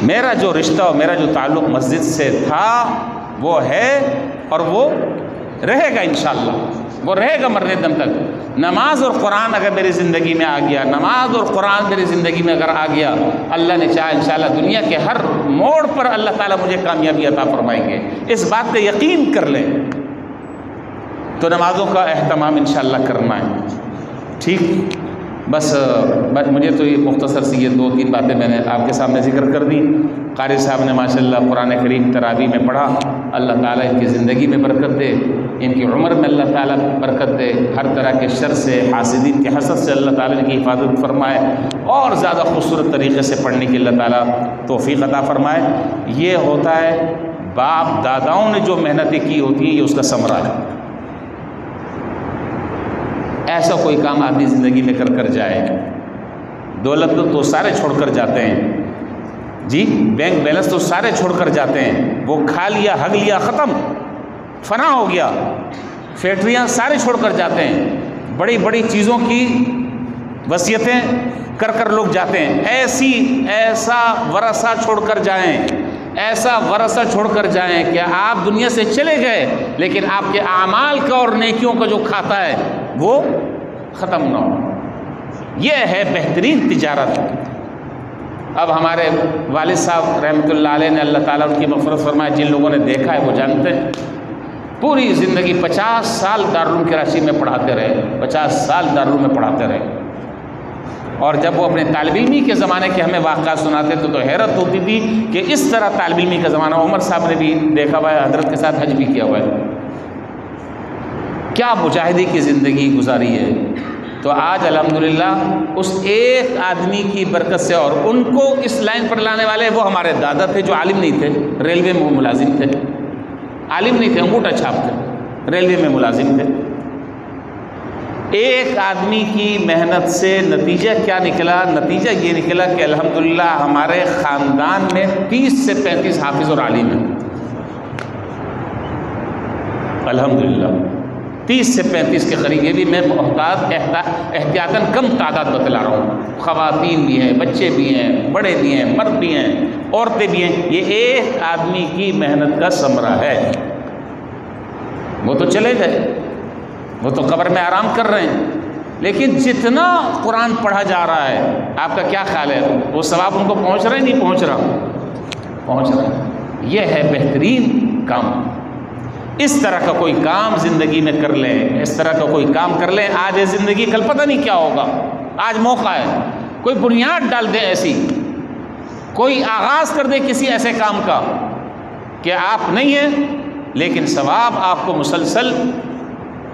میرا جو رشتہ اور میرا جو تعلق مسجد سے تھا وہ ہے اور وہ رہے گا، انشاءاللہ وہ رہے گا مرنے دم تک۔ نماز اور قرآن اگر میری زندگی میں آ گیا، نماز اور قرآن میری زندگی میں اگر آ گیا، اللہ نے چاہا انشاءاللہ دنیا کے ہر موڑ پر اللہ تعالیٰ مجھے کامیابی عطا فرمائیں گے، اس بات پہ یقین کر لیں۔ تو نمازوں کا اہتمام انشاءاللہ کرنا ہے، ٹھیک۔ بس مجھے تو یہ مختصر سی یہ 2-3 باتیں میں نے آپ کے سامنے ذکر کر دی۔ قاری صاحب نے ماشاءاللہ قرآن کریم تراویح میں پڑھا، اللہ تعالیٰ ان کی زندگی میں برکت دے، ان کی عمر میں اللہ تعالیٰ برکت دے، ہر طرح کے شر سے، حاسدین کے حسد سے اللہ تعالیٰ ان کی حفاظت فرمائے، اور زیادہ خوبصورت طریقے سے پڑھنے کی اللہ تعالیٰ توفیق عطا فرمائے۔ یہ ہوتا ہے باپ داداؤں نے جو محنتیں کی ہوتی ہیں، یہ اس کا ثمرہ ہے۔ ایسا کوئی کام آدمی زندگی میں کر جائے، دولت تو سارے چھوڑ کر جاتے ہیں جی، بینک بیلنس تو سارے چھوڑ کر جاتے ہیں، وہ کھا لیا ہگ لیا ختم، فنا ہو گیا، فیکٹریاں سارے چھوڑ کر جاتے ہیں، بڑی بڑی چیزوں کی وصیتیں کر لوگ جاتے ہیں۔ ایسا ورثہ چھوڑ کر جائیں، ایسا ورثہ چھوڑ کر جائیں کہ آپ دنیا سے چلے گئے لیکن آپ کے اعمال کا اور نیکیوں کا جو کھاتا ہے وہ ختم نہ ہو۔ یہ ہے بہترین تجارت۔ اب ہمارے والد صاحب رحمۃ اللہ علیہ نے، اللہ تعالیٰ ان کی مغفرت فرمائے، جن لوگوں نے دیکھا ہے وہ جانتے ہیں، پوری زندگی 50 سال دارالعلوم کراچی میں پڑھاتے رہے، 50 سال دارالعلوم میں پڑھاتے رہے، اور جب وہ اپنے طالب علمی کے زمانے کے ہمیں واقعات سناتے تھے تو حیرت ہوتی تھی کہ اس طرح طالب علمی کا زمانہ عمر صاحب نے بھی دیکھا ہوا ہے، حضرت کے ساتھ حج بھی کیا ہوا ہے، کیا مجاہدے کی زندگی گزاری ہے۔ تو آج الحمدللہ اس ایک آدمی کی برکت سے، اور ان کو اس لائن پر لانے والے وہ ہمارے دادا تھے جو عالم نہیں تھے، ریلوے میں ملازم تھے، عالم نہیں تھے، انگوٹھا چھاپ تھے، ریلوے میں ملازم تھے۔ ایک آدمی کی محنت سے نتیجہ کیا نکلا؟ نتیجہ یہ نکلا کہ الحمدللہ ہمارے خاندان میں 30 سے 35 حافظ اور عالم ہیں، الحمدللہ 30 سے 35 کے قریب۔ یہ بھی میں احتیاطاً کم تعداد بتلا رہا ہوں، خواتین بھی ہیں، بچے بھی ہیں، بڑے بھی ہیں، مرد بھی ہیں، عورتیں بھی ہیں۔ یہ ایک آدمی کی محنت کا ثمرہ ہے۔ وہ تو چلے گئے، وہ تو قبر میں آرام کر رہے ہیں، لیکن جتنا قرآن پڑھا جا رہا ہے، آپ کا کیا خیال ہے وہ ثواب ان کو پہنچ رہا ہے نہیں پہنچ رہا؟ پہنچ رہا ہے۔ یہ ہے بہترین کام۔ اس طرح کا کوئی کام زندگی میں کر لیں، اس طرح کا کوئی کام کر لیں، آج ہے زندگی، کل پتہ نہیں کیا ہوگا، آج موقع ہے، کوئی بنیاد ڈال دیں ایسی، کوئی آغاز کر دے کسی ایسے کام کا کہ آپ نہیں ہیں لیکن ثواب آپ کو مسلسل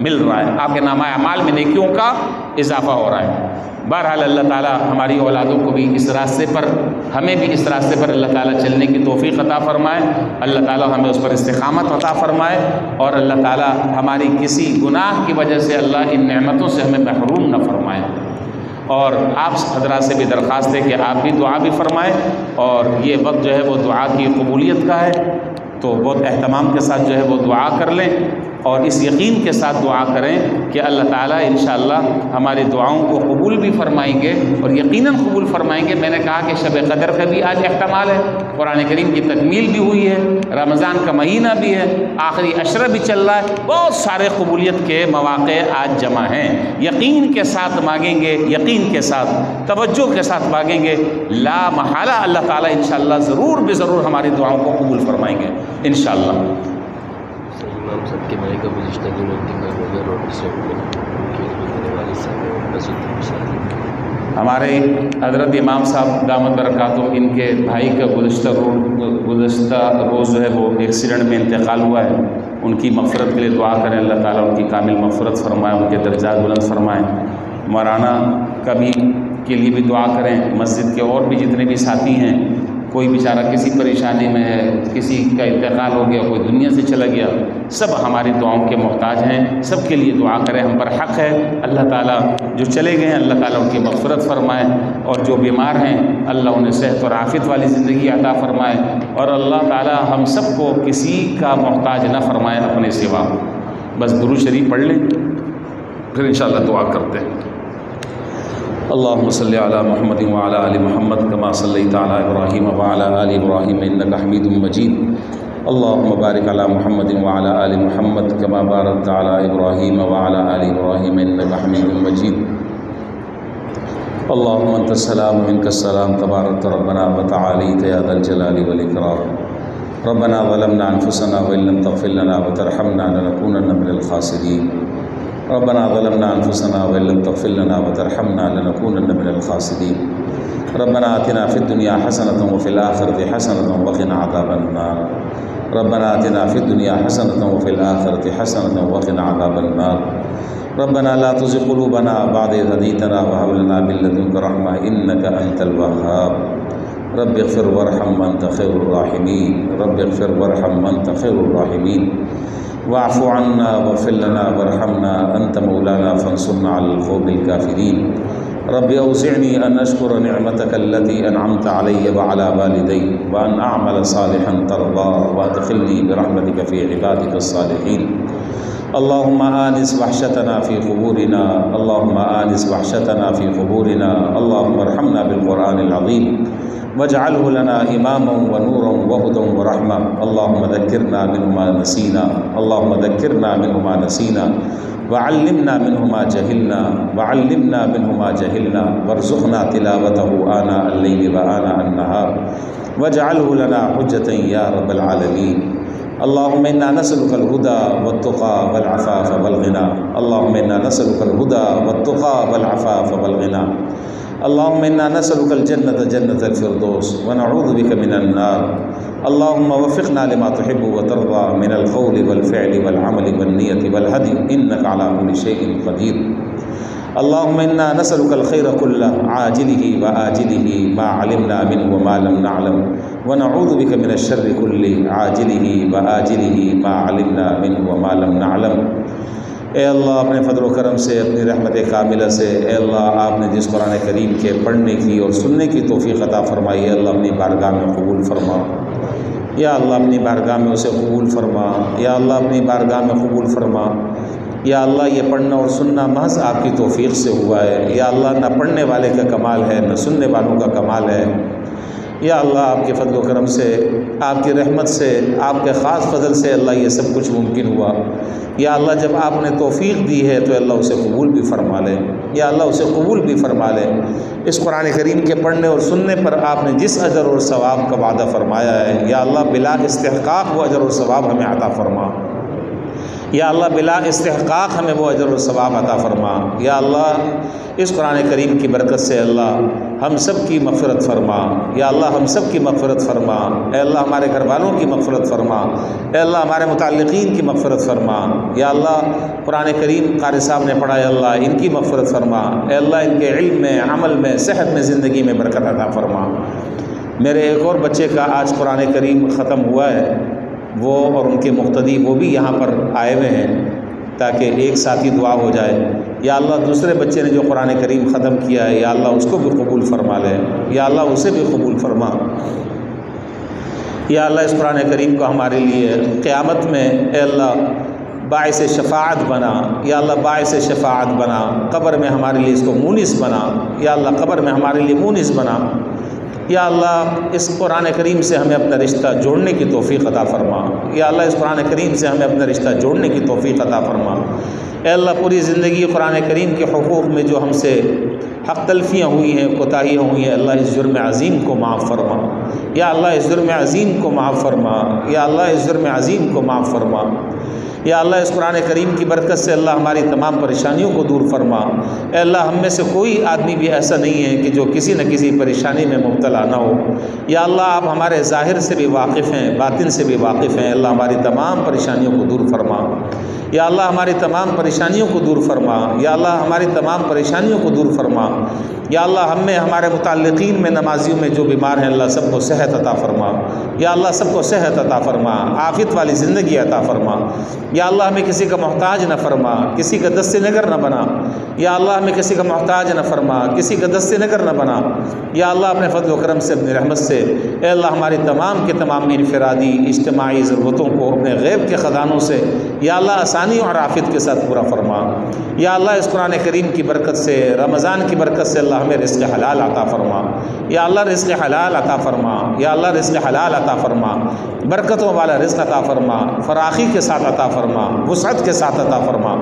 مل رہا ہے، آپ کے نامہ اعمال میں نیکیوں کا اضافہ ہو رہا ہے۔ بہرحال اللہ تعالیٰ ہماری اولادوں کو بھی اس راستے پر، ہمیں بھی اس راستے پر اللہ تعالیٰ چلنے کی توفیق عطا فرمائے، اللہ تعالیٰ ہمیں اس پر استقامت عطا فرمائے، اور اللہ تعالیٰ ہماری کسی گناہ کی وجہ سے اللہ ان نعمتوں سے ہمیں محروم نہ فرمائے۔ اور آپ حضرات سے بھی درخواست ہے کہ آپ بھی دعا بھی فرمائیں، اور یہ وقت جو ہے وہ دعا کی قبولیت کا ہے، تو بہت اہتمام کے ساتھ جو ہے وہ دعا کر لیں، اور اس یقین کے ساتھ دعا کریں کہ اللہ تعالیٰ انشاءاللہ ہماری دعاؤں کو قبول بھی فرمائیں گے، اور یقیناً قبول فرمائیں گے۔ میں نے کہا کہ شب قدر کا بھی آج احتمال ہے، قرآن کریم کی تکمیل بھی ہوئی ہے، رمضان کا مہینہ بھی ہے، آخری عشرہ بھی چل رہا ہے، بہت سارے قبولیت کے مواقع آج جمع ہیں۔ یقین کے ساتھ مانگیں گے، یقین کے ساتھ توجہ کے ساتھ مانگیں گے، لا محالہ اللہ تعالیٰ انشاءاللہ ضرور بے ضرور ہماری دعاؤں کو قبول فرمائیں گے انشاءاللہ۔ امام صاحب کے بھائی کا گزشتہ دنوں انتقال ہو گیا، روڈ ایکسیڈنٹ میں، ان کے میرے والد صاحب مسجد ہمارے حضرت امام صاحب دامت برکاتہم، ان کے بھائی کا گزشتہ روز جو ہے وہ ایکسیڈنٹ میں انتقال ہوا ہے۔ ان کی مغفرت کے لیے دعا کریں، اللہ تعالیٰ ان کی کامل مغفرت فرمائے، ان کے درجات بلند فرمائیں۔ مولانا کا بھی کے لیے بھی دعا کریں، مسجد کے اور بھی جتنے بھی ساتھی ہیں، کوئی بیچارہ کسی پریشانی میں ہے، کسی کا انتقال ہو گیا، کوئی دنیا سے چلا گیا، سب ہماری دعاؤں کے محتاج ہیں، سب کے لیے دعا کریں، ہم پر حق ہے۔ اللہ تعالیٰ جو چلے گئے ہیں اللہ تعالیٰ ان کی مغفرت فرمائے، اور جو بیمار ہیں اللہ انہیں صحت اور عافیت والی زندگی عطا فرمائے، اور اللہ تعالیٰ ہم سب کو کسی کا محتاج نہ فرمائے اپنے سوا۔ بس درود شریف پڑھ لیں، پھر انشاءاللہ دعا کرتے ہیں۔ اللہم صلی علی محمد وعلی آل محمد کما صلیت علی ابراہیم وعلی آل ابراہیم انک حمید مجید۔ اللہم بارک علی محمد وعلی آل محمد کما بارکت علی ابراہیم وعلی آل ابراہیم انک حمید مجید۔ اللہم انت السلام ومنک السلام تبارک ربنا وتعالیت یا ذا الجلال والاکرام۔ ربنا ظلمنا انفسنا وان لم تغفر لنا وترحمنا لنکونن من الخاسرین۔ ربنا ظلمنا أنفسنا وإن لم تغفر لنا وترحمنا لنكونن من الخاسرين ربنا آتنا في الدنيا حسنة وفي الآخرة حسنة وقنا عذاب النار ربنا آتنا في الدنيا حسنة وفي الآخرة حسنة وقنا عذاب النار ربنا لا تزغ قلوبنا بعد إذ هديتنا وهب لنا من لدنك رحمة إنك أنت الوهاب رب اغفر وارحم وأنت خير الراحمين رب اغفر وارحم وأنت خير الراحمين واعف عنا واغفر لنا وارحمنا أنت مولانا فانصرنا على القوم الكافرين رب أوزعني أن أشكر نعمتك التي أنعمت علي وعلى والدي وأن أعمل صالحا ترضى وأدخلني برحمتك في عبادك الصالحين اللهم آنس وحشتنا في قبورنا اللهم آنس وحشتنا في قبورنا اللهم ارحمنا بالقرآن العظيم واجعله لنا إماما ونورا وهدى ورحمة اللهم ذكرنا منه ما نسينا اللهم ذكرنا منه ما نسينا وعلمنا منه ما جهلنا وعلمنا منه ما جهلنا وارزقنا تلاوته آناء الليل وآناء النهار واجعله لنا حجة يا رب العالمين اللهم إنا نسألك الهدى والتقى والعفاف والغنى اللهم إنا نسألك الهدى والتقى والعفاف والغنى اللهم إنا نسألك الجنة جنة الفردوس ونعوذ بك من النار اللهم وفقنا لما تحب وترضى من القول والفعل والعمل والنية والهدي إنك على كل شيء قدير اللهم إنا نسألك الخير كله عاجله وآجله ما علمنا منه وما لم نعلم ونعوذ بك من الشر كله عاجله وآجله ما علمنا منه وما لم نعلم اے اللہ اپنے فضل و کرم سے اپنی رحمت کاملہ سے اے اللہ آپ نے جس قرآن کریم کے پڑھنے کی اور سننے کی توفیق عطا فرمائی ہے اللہ اپنی بارگاہ میں قبول فرما یا اللہ اپنی بارگاہ میں اسے قبول فرما یا اللہ اپنی بارگاہ میں قبول فرما یا اللہ یہ پڑھنا اور سننا محض آپ کی توفیق سے ہوا ہے یا اللہ نہ پڑھنے والے کا کمال ہے نہ سننے والوں کا کمال ہے یا اللہ آپ کے فضل و کرم سے آپ کی رحمت سے آپ کے خاص فضل سے اللہ یہ سب کچھ ممکن ہوا یا اللہ جب آپ نے توفیق دی ہے تو اللہ اسے قبول بھی فرما لے یا اللہ اسے قبول بھی فرما لے اس قرآن کریم کے پڑھنے اور سننے پر آپ نے جس اجر اور ثواب کا وعدہ فرمایا ہے یا اللہ بلا استحقاق وہ اجر اور ثواب ہمیں عطا فرما یا اللہ بلا استحقاق ہمیں وہ اجر و ثواب عطا فرما یا اللہ اس قرآن کریم کی برکت سے اللہ ہم سب کی مغفرت فرما یا اللہ ہم سب کی مغفرت فرما اے اللہ ہمارے گھر والوں کی مغفرت فرما اے اللہ ہمارے متعلقین کی مغفرت فرما یا اللہ قرآن کریم قاری صاحب نے پڑھا ہے اللہ ان کی مغفرت فرما اے اللہ ان کے علم میں عمل میں صحت میں زندگی میں برکت عطا فرما میرے ایک اور بچے کا آج قرآن کریم ختم ہوا ہے وہ اور ان کے مقتدی وہ بھی یہاں پر آئے ہوئے ہیں تاکہ ایک ساتھی دعا ہو جائے یا اللہ دوسرے بچے نے جو قرآن کریم ختم کیا ہے یا اللہ اس کو بھی قبول فرما لے یا اللہ اسے بھی قبول فرما یا اللہ اس قرآن کریم کو ہمارے لیے قیامت میں اے اللہ باعث شفاعت بنا یا اللہ باعث شفاعت بنا قبر میں ہمارے لیے اس کو مونس بنا یا اللہ قبر میں ہمارے لیے مونس بنا یا اللہ اس قرآن کریم سے ہمیں اپنا رشتہ جوڑنے کی توفیق عطا فرما یا اللہ اس قرآن کریم سے ہمیں اپنا رشتہ جوڑنے کی توفیق عطا فرما اے اللہ پوری زندگی قرآن کریم کے حقوق میں جو ہم سے حق تلفیاں ہوئی ہیں کوتاہیاں ہوئی ہیں اللہ اس جرم عظیم کو معاف فرما یا اللہ اس جرم عظیم کو معاف فرما یا اللہ اس جرم عظیم کو معاف فرما یا اللہ اس قرآن کریم کی برکت سے اللہ ہماری تمام پریشانیوں کو دور فرما اے اللہ ہم میں سے کوئی آدمی بھی ایسا نہیں ہے کہ جو کسی نہ کسی پریشانی میں مبتلا نہ ہو یا اللہ آپ ہمارے ظاہر سے بھی واقف ہیں باطن سے بھی واقف ہیں اللہ ہماری تمام پریشانیوں کو دور فرما یا اللہ ہماری تمام پریشانیوں کو دور فرما یا اللہ ہماری تمام پریشانیوں کو دور فرما یا اللہ ہم میں ہمارے متعلقین میں نمازیوں میں جو بیمار ہیں اللہ سب کو صحت عطا فرما یا اللہ سب کو صحت عطا فرما عافیت والی زندگی عطا فرما یا اللہ ہمیں کسی کا محتاج نہ فرما کسی کا دست نگر نہ بنا یا اللہ ہمیں کسی کا محتاج نہ فرما کسی کا دست نگر نہ بنا یا اللہ اپنے فضل و کرم سے اپنی رحمت سے اے اللہ ہماری تمام کے تمام انفرادی اجتماعی ضرورتوں کو اپنے غیب کے خزانوں سے یا اللہ آسانی اور عافیت کے ساتھ پورا فرما یا اللہ اس قرآن کریم کی برکت سے رمضان کی برکت سے اللہ ہمیں رزق حلال عطا فرما یا اللہ رزق حلال عطا فرما یا اللہ رزق حلال عطا فرما برکتوں والا رزق عطا فرما، فراخی کے ساتھ عطا فرما، وسعت کے ساتھ عطا فرما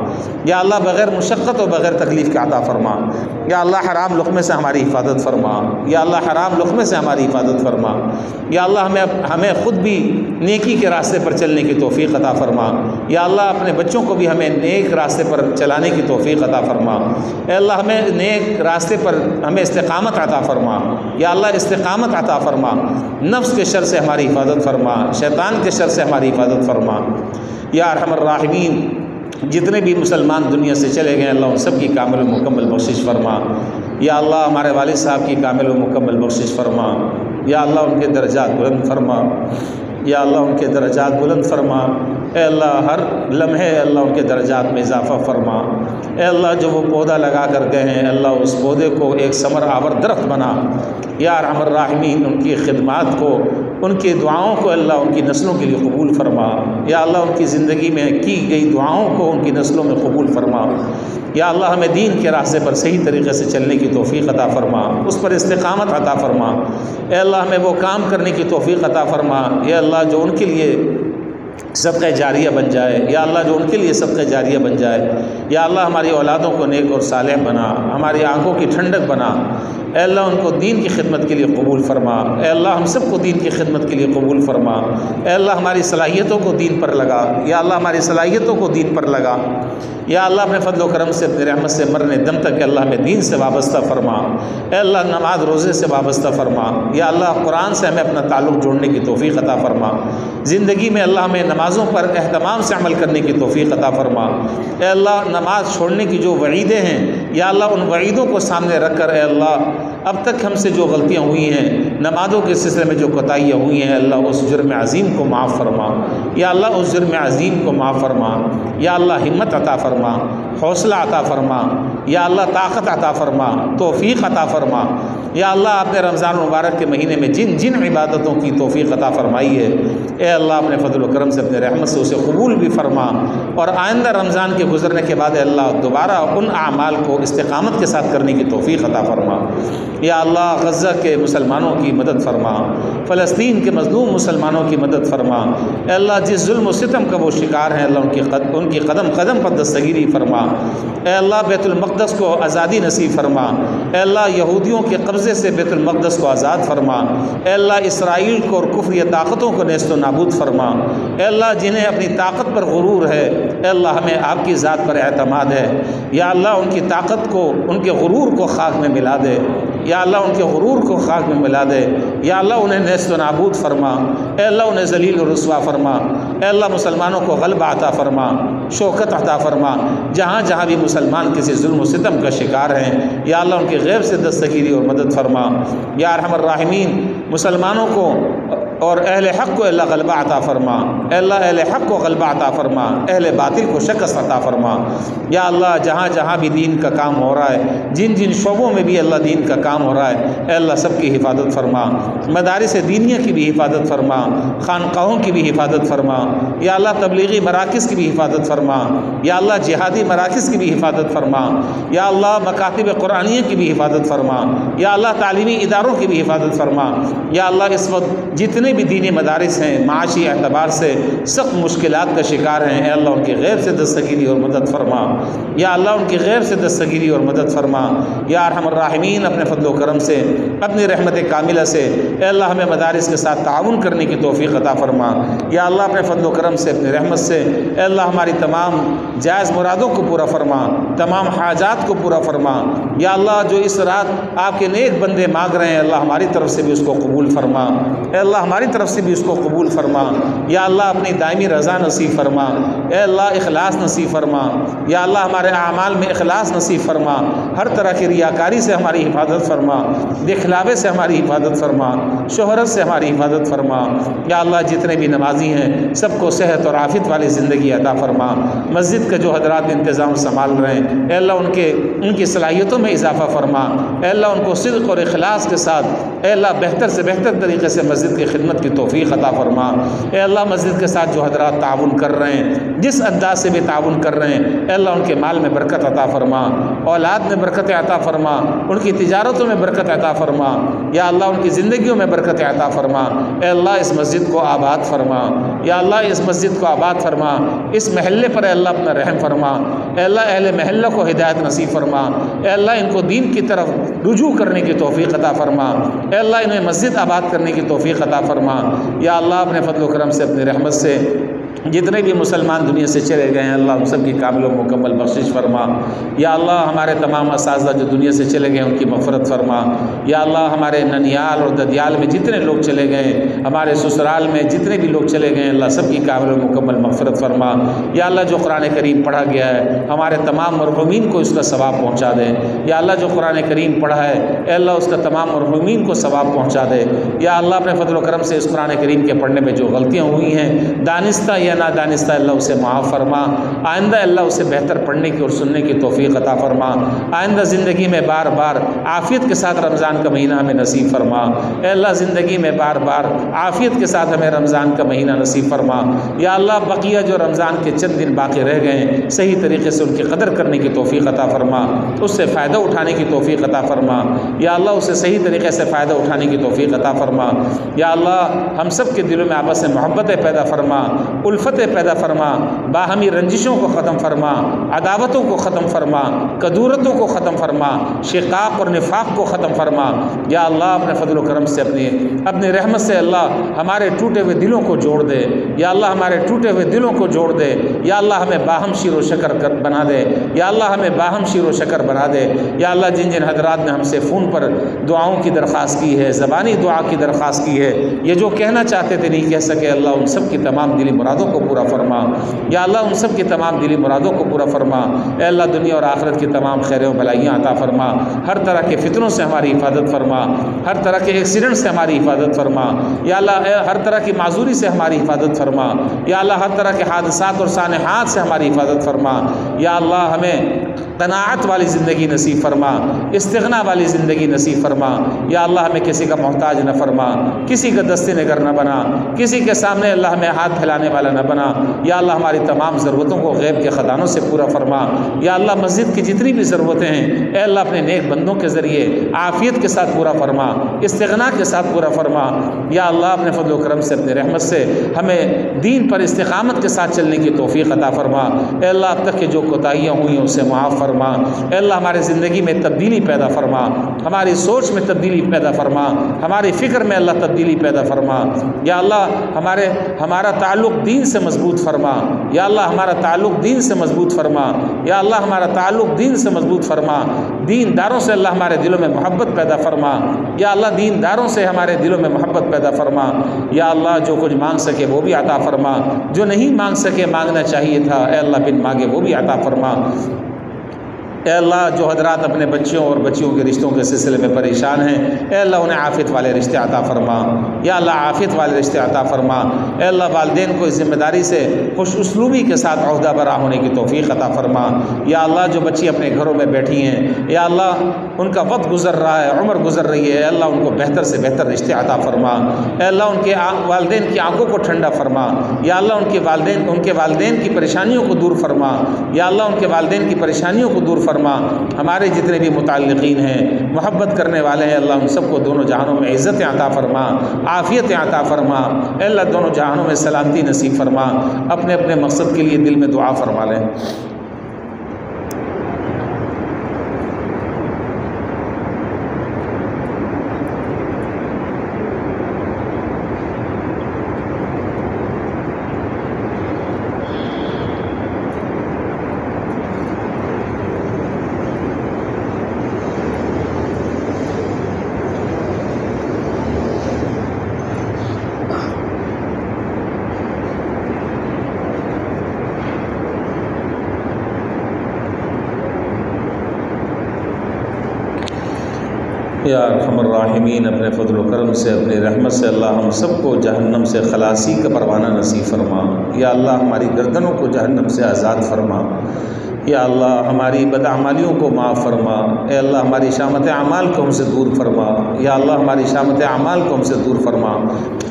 یا اللہ، بغیر مشقت و بغیر تکلیف کے عطا فرما یا اللہ، حرام لقمے سے ہماری حفاظت فرما یا اللہ، حرام لقمے سے ہماری حفاظت فرما یا اللہ، ہمیں خود بھی نیکی کے راستے پر چلنے کی توفیق عطا فرما یا اللہ، اپنے بچوں کو بھی ہمیں نیک راستے پر چلانے کی توفیق عطا فرما اے اللہ، ہمیں نیک راستے پر ہمیں استقامت عطا فرما یا اللہ، استقامت عطا فرما، نفس کے شر سے ہماری حفاظت فرما، شیطان کے شر سے ہماری حفاظت فرما یا ارحم الراحمین۔ جتنے بھی مسلمان دنیا سے چلے گئے اللہ، ان سب کی کامل و مکمل بخشش فرما یا اللہ، ہمارے والد صاحب کی کامل و مکمل بخشش فرما یا اللہ، ان کے درجات بلند فرما یا اللہ، ان کے درجات بلند فرما اے اللہ، ہر لمحے اللہ ان کے درجات میں اضافہ فرما اے اللہ، جو وہ پودا لگا کر گئے ہیں اللہ، اس پودے کو ایک ثمر آور درخت بنا یا ارحم الراحمین۔ ان کی خدمات کو، ان کی دعاؤں کو اللہ ان کی نسلوں کے لیے قبول فرما یا اللہ، ان کی زندگی میں کی گئی دعاؤں کو ان کی نسلوں میں قبول فرما یا اللہ، ہمیں دین کے راستے پر صحیح طریقے سے چلنے کی توفیق عطا فرما، اس پر استقامت عطا فرما اے اللہ، ہمیں وہ کام کرنے کی توفیق عطا فرما اے اللہ جو ان کے لیے صدقہ جاریہ بن جائے یا اللہ، جو ان کے لیے صدقہ جاریہ بن جائے یا اللہ، ہماری اولادوں کو نیک اور صالح بنا، ہماری آنکھوں کی ٹھنڈک بنا اے اللہ، ان کو دین کی خدمت کے لیے قبول فرما اے اللہ، ہم سب کو دین کی خدمت کے لیے قبول فرما اے اللہ، ہماری صلاحیتوں کو دین پر لگا یا اللہ، ہماری صلاحیتوں کو دین پر لگا یا اللہ، اپنے فضل و کرم سے، اپنی رحمت سے مرنے دم تک اللہ ہمیں دین سے وابستہ فرما اے اللہ، نماز روزے سے وابستہ فرما یا اللہ، قرآن سے ہمیں اپنا تعلق جوڑنے کی توفیق عطا فرما، زندگی میں اللہ ہمیں نمازوں پر اہتمام سے عمل کرنے کی توفیق عطا فرما اے اللہ، نماز چھوڑنے کی جو وعیدیں ہیں یا اللہ، ان وعیدوں کو سامنے رکھ کر اے اللہ، اب تک ہم سے جو غلطیاں ہوئی ہیں، نمازوں کے سلسلے میں جو کوتاہیاں ہوئی ہیں اللہ، اس جرم عظیم کو معاف فرما یا اللہ، اس جرم عظیم کو معاف فرما یا اللہ، ہمت عطا فرما، حوصلہ عطا فرما یا اللہ، طاقت عطا فرما، توفیق عطا فرما یا اللہ، آپ نے رمضان المبارک کے مہینے میں جن جن عبادتوں کی توفیق عطا فرمائی ہے اے اللہ، اپنے فضل و کرم سے، اپنے رحمت سے اسے قبول بھی فرما اور آئندہ رمضان کے گزرنے کے بعد اے اللہ، دوبارہ ان اعمال کو استقامت کے ساتھ کرنے کی توفیق عطا فرما یا اللہ، غزہ کے مسلمانوں کی مدد فرما، فلسطین کے مظلوم مسلمانوں کی مدد فرما اے اللہ، جس ظلم و ستم کا وہ شکار ہیں اللہ، ان کی قدم قدم پر دستگیری فرما اے اللہ، بیت المقدس کو آزادی نصیب فرما اے اللہ، یہودیوں کے قبضے سے بیت المقدس کو آزاد فرما اے اللہ، اسرائیل کو اور کفری طاقتوں کو نیست و نابود فرما اے اللہ، جنہیں اپنی طاقت پر غرور ہے اے اللہ، ہمیں آپ کی ذات پر اعتماد ہے یا اللہ، ان کی طاقت کو، ان کے غرور کو خاک میں ملا دے یا اللہ، ان کے غرور کو خاک میں ملا دے یا اللہ، انہیں نیست و نابود فرما اے اللہ، انہیں ذلیل و رسوا فرما اے اللہ، مسلمانوں کو غلبہ عطا فرما، شوکت عطا فرما، جہاں جہاں بھی مسلمان کسی ظلم و ستم کا شکار ہیں یا اللہ، ان کی غیب سے دستگیری اور مدد فرما یا ارحم الراحمین، مسلمانوں کو اور اہل حق کو اللہ غلبہ عطا فرما اے اللہ، اہل حق کو غلبہ عطا فرما، اہل باطل کو شکست عطا فرما یا اللہ، جہاں جہاں بھی دین کا کام ہو رہا ہے، جن جن شعبوں میں بھی اللہ دین کا کام ہو رہا ہے اے اللہ، سب کی حفاظت فرما، مدارس دینیہ کی بھی حفاظت فرما، خانقاہوں کی بھی حفاظت فرما یا اللہ، تبلیغی مراکز کی بھی حفاظت فرما یا اللہ، جہادی مراکز کی بھی حفاظت فرما یا اللہ، مکاتب قرآنیہ کی بھی حفاظت فرما یا اللہ، تعلیمی اداروں کی بھی حفاظت فرما یا اللہ، اس وقت جتنے بھی دینی مدارس ہیں معاشی اعتبار سے سخت مشکلات کا شکار ہیں اے اللہ، ان کی غیب سے دستگیری اور مدد فرما یا اللہ، ان کی غیب سے دستگیری اور مدد فرما یا ارحم الراحمین، اپنے فضل و کرم سے، اپنی رحمت کاملہ سے اے اللہ، ہمیں مدارس کے ساتھ تعاون کرنے کی توفیق عطا فرما یا اللہ، اپنے فضل و کرم سے، اپنی رحمت سے اے اللہ، ہماری تمام جائز مرادوں کو پورا فرما، تمام حاجات کو پورا فرما یا اللہ، جو اس رات آپ کے نیک بندے مانگ رہے ہیں اللہ، ہماری طرف سے بھی اس کو قبول فرما اے اللہ، ہماری طرف سے بھی اس کو قبول فرما یا اللہ، اپنی دائمی رضا نصیب فرما اے اللہ، اخلاص نصیب فرما یا اللہ، ہمارے اعمال میں اخلاص نصیب فرما، ہر طرح کی ریاکاری سے ہماری حفاظت فرما، دکھلاوے سے ہماری حفاظت فرما، شہرت سے ہماری حفاظت فرما یا اللہ، جتنے بھی نمازی ہیں سب کو صحت اور عافیت والی زندگی عطا فرما، مسجد کا جو حضرات انتظام سنبھال رہے ہیں اے اللہ، ان کی صلاحیتوں میں اضافہ فرما اے اللہ، ان کو صدق اور اخلاص کے ساتھ اے اللہ بہتر سے بہتر طریقے سے مسجد کی خدمت کی توفیق عطا فرما۔ اے اللہ مسجد کے ساتھ جو حضرات تعاون کر رہے ہیں، جس انداز سے بھی تعاون کر رہے ہیں، اے اللہ ان کے مال میں برکت عطا فرما، اولاد میں برکت عطا فرما، ان کی تجارتوں میں برکت عطا فرما، یا اللہ ان کی زندگیوں میں برکت عطا فرما۔ اے اللہ اس مسجد کو آباد فرما، یا اللہ اس مسجد کو آباد فرما، اس محلے پر اے اللہ اپنا رحم فرما۔ اے اللہ اہل محلہ کو ہدایت نصیب فرما، اے اللہ ان کو دین کی طرف رجوع کرنے کی توفیق عطا فرما، اے اللہ انہیں مسجد آباد کرنے کی توفیق عطا فرما۔ یا اللہ اپنے فضل و کرم سے اپنی رحمت سے جتنے بھی مسلمان دنیا سے چلے گئے ہیں اللہ ان سب کی کامل و مکمل بخشش فرما۔ یا اللہ ہمارے تمام اساتذہ جو دنیا سے چلے گئے ہیں ان کی مغفرت فرما۔ یا اللہ ہمارے ننیال اور ددیال میں جتنے لوگ چلے گئے ہیں، ہمارے سسرال میں جتنے بھی لوگ چلے گئے ہیں اللہ سب کی کامل و مکمل مغفرت فرما۔ یا اللہ جو قرآن کریم پڑھا گیا ہے ہمارے تمام مرحومین کو اس کا ثواب پہنچا دے۔ یا اللہ جو قرآن کریم پڑھا ہے اے اللہ اس کا تمام مرحومین کو ثواب پہنچا دے۔ یا اللہ اپنے فضل و کرم سے اس قرآن کریم کے پڑھنے میں جو غلطیاں ہوئی ہیں دانستہ یا نادانستہ اللہ اسے معاف فرما۔ آئندہ اللہ اسے بہتر پڑھنے کی اور سننے کی توفیق عطا فرما۔ آئندہ زندگی میں بار بار عافیت کے ساتھ رمضان کا مہینہ ہمیں نصیب فرما۔ اے اللہ زندگی میں بار بار عافیت کے ساتھ ہمیں رمضان کا مہینہ نصیب فرما۔ یا اللہ بقیہ جو رمضان کے چند دن باقی رہ گئے ہیں صحیح طریقے سے ان کی قدر کرنے کی توفیق عطا فرما، اس سے فائدہ اٹھانے کی توفیق عطا فرما۔ یا اللہ اسے صحیح طریقے سے فائدہ اٹھانے کی توفیق عطا فرما۔ یا اللہ ہم سب کے دلوں میں آپس میں محبتیں پیدا فرما، الفتیں پیدا فرما، باہمی رنجشوں کو ختم فرما، عداوتوں کو ختم فرما، کدورتوں کو ختم فرما، شقاق اور نفاق کو ختم فرما۔ یا اللہ اپنے فضل و کرم سے اپنی رحمت سے اللہ ہمارے ٹوٹے ہوئے دلوں کو جوڑ دے۔ یا اللہ ہمارے ٹوٹے ہوئے دلوں کو جوڑ دے۔ یا اللہ ہمیں باہم شیر و شکر بنا دے۔ یا اللہ ہمیں باہم شیر و شکر بنا دے۔ یا اللہ جن جن حضرات نے ہم سے فون پر دعاؤں کی درخواست کی ہے، زبانی دعا کی درخواست کی ہے، یہ جو کہنا چاہتے تھے نہیں کہہ سکے اللہ ان سب کی تمام دلی مرادوں کو پورا فرما۔ یا اللہ ان سب کی تمام دلی مرادوں کو پورا فرما۔ اے اللہ دنیا اور آخرت کی تمام خیریں و بھلائیاں عطا فرما، ہر طرح کے فتنوں سے ہماری حفاظت فرما، ہر طرح کے ایکسیڈنٹ سے ہماری حفاظت فرما۔ یا اللہ ہر طرح کی معذوری سے ہماری حفاظت فرما۔ یا اللہ ہر طرح کے حادثات اور سانحات سے ہماری حفاظت فرما۔ یا اللہ ہمیں قناعت والی زندگی نصیب فرما، استغنا والی زندگی نصیب فرما۔ یا اللہ ہمیں کسی کا محتاج نہ فرما، کسی کا دست نگر نہ بنا، کسی کے سامنے اللہ ہمیں ہاتھ پھیلانے والا نہ بنا۔ یا اللہ ہماری تمام ضرورتوں کو غیب کے خزانوں سے پورا فرما۔ یا اللہ مسجد کی جتنی بھی ضرورتیں ہیں اے اللہ اپنے نیک بندوں کے ذریعے عافیت کے ساتھ پورا فرما، استغنا کے ساتھ پورا فرما۔ یا اللہ اپنے فضل و کرم سے اپنی رحمت سے ہمیں دین پر استقامت کے ساتھ چلنے کی توفیق عطا فرما۔ اے اللہ اب تک کے جو کوتاہیاں ہوئی ہیں اسے معاف فرما۔ اے اللہ ہمارے زندگی میں تبدیلی پیدا فرما، ہماری سوچ میں تبدیلی پیدا فرما، ہماری فکر میں اللہ تبدیلی پیدا فرما۔ یا اللہ ہمارا تعلق دین سے مضبوط فرما۔ یا اللہ ہمارا تعلق دین سے مضبوط فرما۔ یا اللہ ہمارا تعلق دین سے مضبوط فرما۔ دین داروں سے اللہ ہمارے دلوں میں محبت پیدا فرما۔ یا اللہ دین داروں سے ہمارے دلوں میں محبت پیدا فرما۔ یا اللہ جو کچھ مانگ سکے وہ بھی عطا فرما، جو نہیں مانگ سکے مانگنا چاہیے تھا اے اللہ بن مانگے وہ بھی عطا فرما۔ اے اللہ جو حضرات اپنے بچوں اور بچیوں کے رشتوں کے سلسلے میں پریشان ہیں اے اللہ انہیں عافیت والے رشتے عطا فرما۔ یا اللہ عافیت والے رشتے عطا فرما۔ اے اللہ والدین کو اس ذمہ داری سے خوش اسلوبی کے ساتھ عہدہ برا ہونے کی توفیق عطا فرما۔ یا اللہ جو بچی اپنے گھروں میں بیٹھی ہیں یا اللہ ان کا وقت گزر رہا ہے، عمر گزر رہی ہے، اے اللہ ان کو بہتر سے بہتر رشتے عطا فرما۔ اے اللہ ان کے والدین کی آنکھوں کو ٹھنڈا فرما۔ یا اللہ ان کے والدین کی پریشانیوں کو دور فرما۔ یا اللہ ان کے والدین کی پریشانیوں کو دور فرما۔ ہمارے جتنے بھی متعلقین ہیں محبت کرنے والے ہیں اللہ ان سب کو دونوں جہانوں میں عزت عطا فرما، عافیت عطا فرما۔ اے اللہ دونوں جہانوں میں سلامتی نصیب فرما۔ اپنے اپنے مقصد کے لیے دل میں دعا فرما لیں۔ یا ارحم الراحمین اپنے فضل و کرم سے اپنی رحمت سے اللہ ہم سب کو جہنم سے خلاصی کا پروانہ نصیب فرما۔ یا اللہ ہماری گردنوں کو جہنم سے آزاد فرما۔ یا اللہ ہماری بدعمالیوں کو معاف فرما، اے اللہ ہماری شامت اعمال کو ہم سے دور فرما، یا اللہ ہماری شامت اعمال کو ہم سے دور فرما،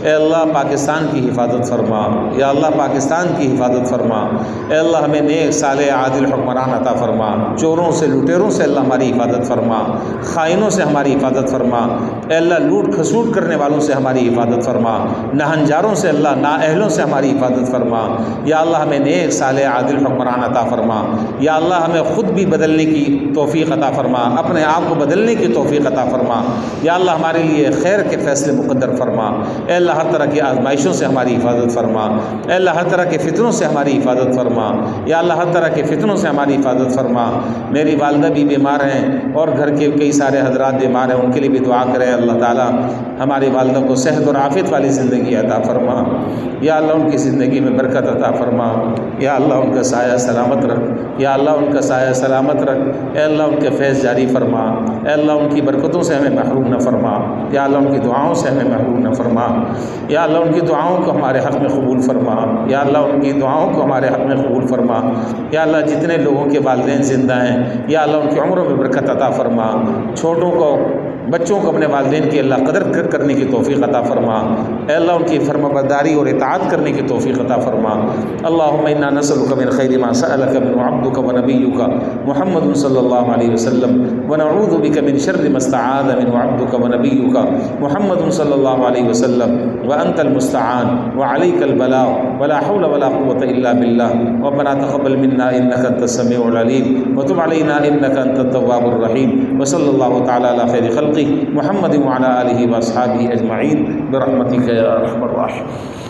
اے اللہ پاکستان کی حفاظت فرما، یا اللہ پاکستان کی حفاظت فرما، اے اللہ ہمیں نیک صالح عادل حکمران عطا فرما، چوروں سے لٹیروں سے اللہ ہماری حفاظت فرما، خائنوں سے ہماری حفاظت فرما، اے اللہ لوٹ کھسوٹ کرنے والوں سے ہماری حفاظت فرما، نہنجاروں سے اللہ نااہلوں سے ہماری حفاظت فرما، یا اللہ ہمیں نیک صالح عادل حکمران عطا فرما، یا اللہ ہمیں خود بھی بدلنے کی توفیق عطا فرما، اپنے آپ کو بدلنے کی توفیق عطا فرما، یا اللہ ہمارے لیے خیر کے فیصلے مقدر فرما، اے اللہ ہر طرح کی آزمائشوں سے ہماری حفاظت فرما، اے اللہ ہر طرح کے فتنوں سے ہماری حفاظت فرما، یا اللہ ہر طرح کے فتنوں سے ہماری حفاظت فرما۔ میری والدہ بھی بیمار ہیں اور گھر کے کئی سارے حضرات بیمار ہیں، ان کے لیے بھی دعا کریں اللہ تعالیٰ ہماری والدہ کو صحت اور عافیت والی زندگی عطا فرما، یا اللہ ان کی زندگی میں برکت عطا فرما، یا اللہ ان کا سایہ سلامت رکھ، یا اللہ ان کا سایہ سلامت رکھ، اے اللہ ان کے فیض جاری فرما، اے اللہ ان کی برکتوں سے ہمیں محروم نہ فرما، یا اللہ ان کی دعاؤں سے ہمیں محروم نہ فرما، یا اللہ ان کی دعاؤں کو ہمارے حق میں قبول فرما، یا اللہ ان کی دعاؤں کو ہمارے حق میں قبول فرما، یا اللہ جتنے لوگوں کے والدین زندہ ہیں یا اللہ ان کی عمروں میں برکت عطا فرما، چھوٹوں کو بچوں کو اپنے والدین کی اللہ قدر کرنے کی توفیق عطا فرما، اے اللہ ان کی فرمانبرداری اور اطاعت کرنے کی توفیق عطا فرما۔ اللہم انا نسألک من خیر ما سألک من عبدک و نبیک محمد صلی اللہ علیہ وسلم ونعوذ بک من شر ما استعاذ من عبدک و نبیک محمد صلی اللہ علیہ وسلم وانت المستعان وعلیک البلاغ ولا حول ولا قوة الا باللہ۔ ربنا تقبل منا انک انت السمیع العلیم وتب علینا انک انت التواب الرحیم، وصلی اللہ تعالی علی خیر خلق محمد وعلى آلہ واصحابہ اجمعین برحمتک یا ارحم الراحمین۔